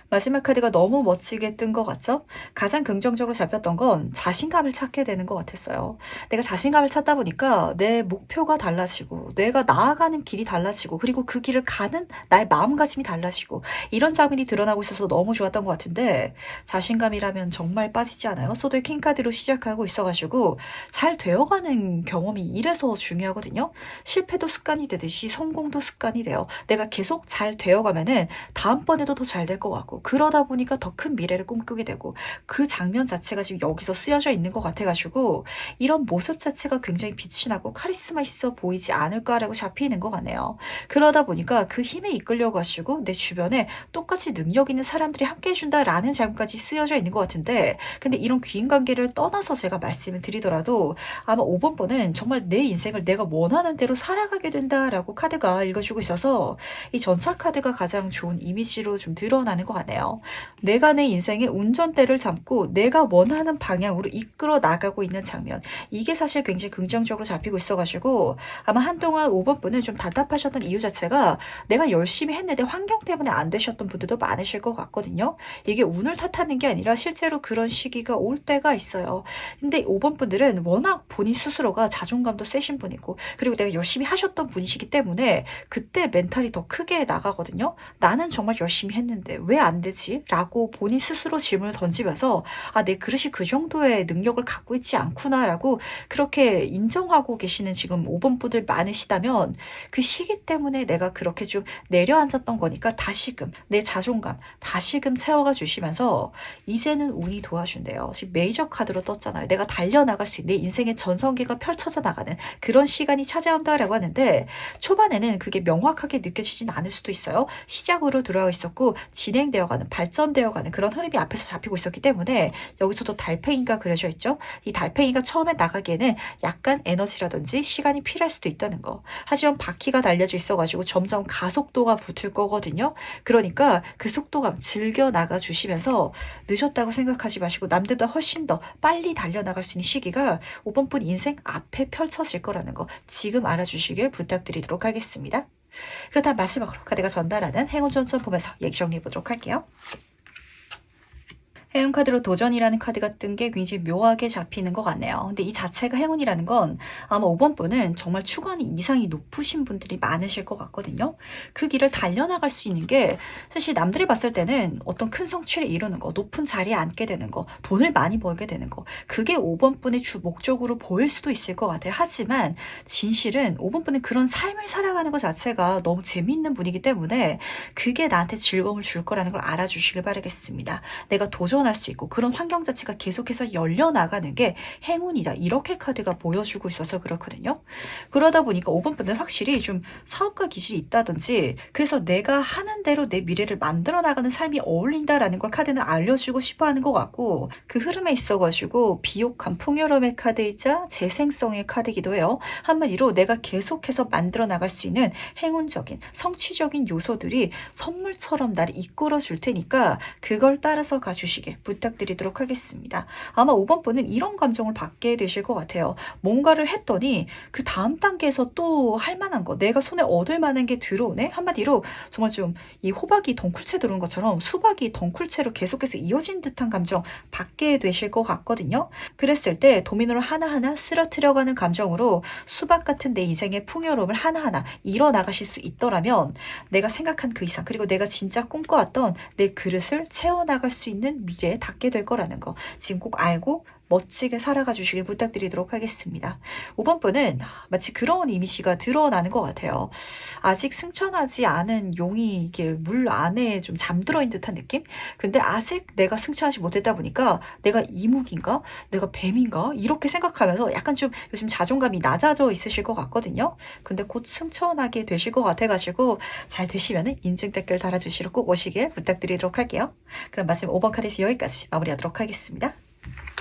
마지막 카드가 너무 멋지게 뜬 것 같죠? 가장 긍정적으로 잡혔던 건 자신감을 찾게 되는 것 같았어요. 내가 자신감을 찾다 보니까 내 목표가 달라지고 내가 나아가는 길이 달라지고 그리고 그 길을 가는 나의 마음가짐이 달라지고 이런 장면이 드러나고 있어서 너무 좋았던 것 같은데 자신감이라면 정말 빠지지 않아요? 소드의 킹카드로 시작하고 있어가지고 잘 되어가는 경험이 이래서 중요하거든요. 실패도 습관이 되듯이 성공도 습관이 돼요. 내가 계속 잘 되어가면은 다음번에도 더 잘 될 것 같고 그러다 보니까 더 큰 미래를 꿈꾸게 되고 그 장면 자체가 지금 여기서 쓰여져 있는 것 같아가지고 이런 모습 자체가 굉장히 빛이 나고 카리스마 있어 보이지 않을까라고 잡히는 것 같네요. 그러다 보니까 그 힘에 이끌려가지고 내 주변에 똑같이 능력 있는 사람들이 함께 해준다라는 장면까지 쓰여져 있는 것 같은데 근데 이런 귀인관계를 떠나서 제가 말씀을 드리더라도 아마 5번 번은 정말 내 인생을 내가 원하는 대로 살아가게 된다라고 카드가 읽어주고 있어서 이 전차 카드가 가장 좋은 이미지로 좀 드러나는 것 같네요. 내가 내 인생의 운전대를 잡고 내가 원하는 방향으로 이끌어 나가고 있는 장면 이게 사실 굉장히 긍정적으로 잡히고 있어가지고 아마 한동안 5번 분은 좀 답답하셨던 이유 자체가 내가 열심히 했는데 환경 때문에 안 되셨던 분들도 많으실 것 같거든요. 이게 운을 탓하는 게 아니라 실제로 그런 시기가 올 때가 있어요. 근데 5번 분들은 워낙 본인 스스로가 자존감도 세신 분이고 그리고 내가 열심히 하셨던 분이시기 때문에 그때 멘탈이 더 크게 나가거든요. 나는 정말 열심히 했는데 왜 안 안 되지? 라고 본인 스스로 질문을 던지면서 아, 내 그릇이 그 정도의 능력을 갖고 있지 않구나 라고 그렇게 인정하고 계시는 지금 5번 분들 많으시다면 그 시기 때문에 내가 그렇게 좀 내려앉았던 거니까 다시금 내 자존감 다시금 채워가 주시면서 이제는 운이 도와준대요. 지금 메이저 카드로 떴잖아요. 내가 달려나갈 수 있는 내 인생의 전성기가 펼쳐져 나가는 그런 시간이 찾아온다라고 하는데 초반에는 그게 명확하게 느껴지진 않을 수도 있어요. 시작으로 들어와 있었고 진행되어가는 발전되어가는 그런 흐름이 앞에서 잡히고 있었기 때문에 여기서도 달팽이가 그려져 있죠. 이 달팽이가 처음에 나가기에는 약간 에너지라든지 시간이 필요할 수도 있다는 거. 하지만 바퀴가 달려져 있어가지고 점점 가속도가 붙을 거거든요. 그러니까 그 속도감 즐겨 나가 주시면서 늦었다고 생각하지 마시고 남들보다 훨씬 더 빨리 달려나갈 수 있는 시기가 5번 분 인생 앞에 펼쳐질 거라는 거 지금 알아주시길 부탁드리도록 하겠습니다. 그렇다면 마지막으로 카드가 전달하는 행운 전선 보면서 얘기 정리해 보도록 할게요. 행운 카드로 도전이라는 카드가 뜬 게 굉장히 묘하게 잡히는 것 같네요. 근데 이 자체가 행운이라는 건 아마 5번 분은 정말 추구하는 이상이 높으신 분들이 많으실 것 같거든요. 그 길을 달려나갈 수 있는 게 사실 남들이 봤을 때는 어떤 큰 성취를 이루는 거, 높은 자리에 앉게 되는 거, 돈을 많이 벌게 되는 거, 그게 5번 분의 주 목적으로 보일 수도 있을 것 같아요. 하지만 진실은 5번 분은 그런 삶을 살아가는 것 자체가 너무 재미있는 분이기 때문에 그게 나한테 즐거움을 줄 거라는 걸 알아주시길 바라겠습니다. 내가 도전할 수 있고 그런 환경 자체가 계속해서 열려나가는 게 행운이다. 이렇게 카드가 보여주고 있어서 그렇거든요. 그러다 보니까 5번 분은 확실히 좀 사업가 기질이 있다든지 그래서 내가 하는 대로 내 미래를 만들어 나가는 삶이 어울린다라는 걸 카드는 알려주고 싶어 하는 것 같고 그 흐름에 있어가지고 비옥한 풍요로움의 카드이자 재생성의 카드이기도 해요. 한마디로 내가 계속해서 만들어 나갈 수 있는 행운적인 성취적인 요소들이 선물처럼 나를 이끌어 줄 테니까 그걸 따라서 가주시길 부탁드리도록 하겠습니다. 아마 5번 분은 이런 감정을 받게 되실 것 같아요. 뭔가를 했더니 그 다음 단계에서 또 할 만한 거, 내가 손에 얻을 만한 게 들어오네? 한마디로 정말 좀 이 호박이 덩쿨채 들어온 것처럼 수박이 덩쿨채로 계속해서 이어진 듯한 감정 받게 되실 것 같거든요. 그랬을 때 도미노를 하나하나 쓰러뜨려가는 감정으로 수박 같은 내 인생의 풍요로움을 하나하나 이뤄나가실 수 있더라면 내가 생각한 그 이상 그리고 내가 진짜 꿈꿔왔던 내 그릇을 채워나갈 수 있는 미래에 닿게 될 거라는 거 지금 꼭 알고 멋지게 살아가 주시길 부탁드리도록 하겠습니다. 5번 분은 마치 그런 이미지가 드러나는 것 같아요. 아직 승천하지 않은 용이 이게 물 안에 좀 잠들어 있는 듯한 느낌? 근데 아직 내가 승천하지 못했다 보니까 내가 이묵인가? 내가 뱀인가? 이렇게 생각하면서 약간 좀 요즘 자존감이 낮아져 있으실 것 같거든요. 근데 곧 승천하게 되실 것 같아가지고 잘 되시면 인증 댓글 달아주시러 꼭 오시길 부탁드리도록 할게요. 그럼 마지막 5번 카드에서 여기까지 마무리하도록 하겠습니다.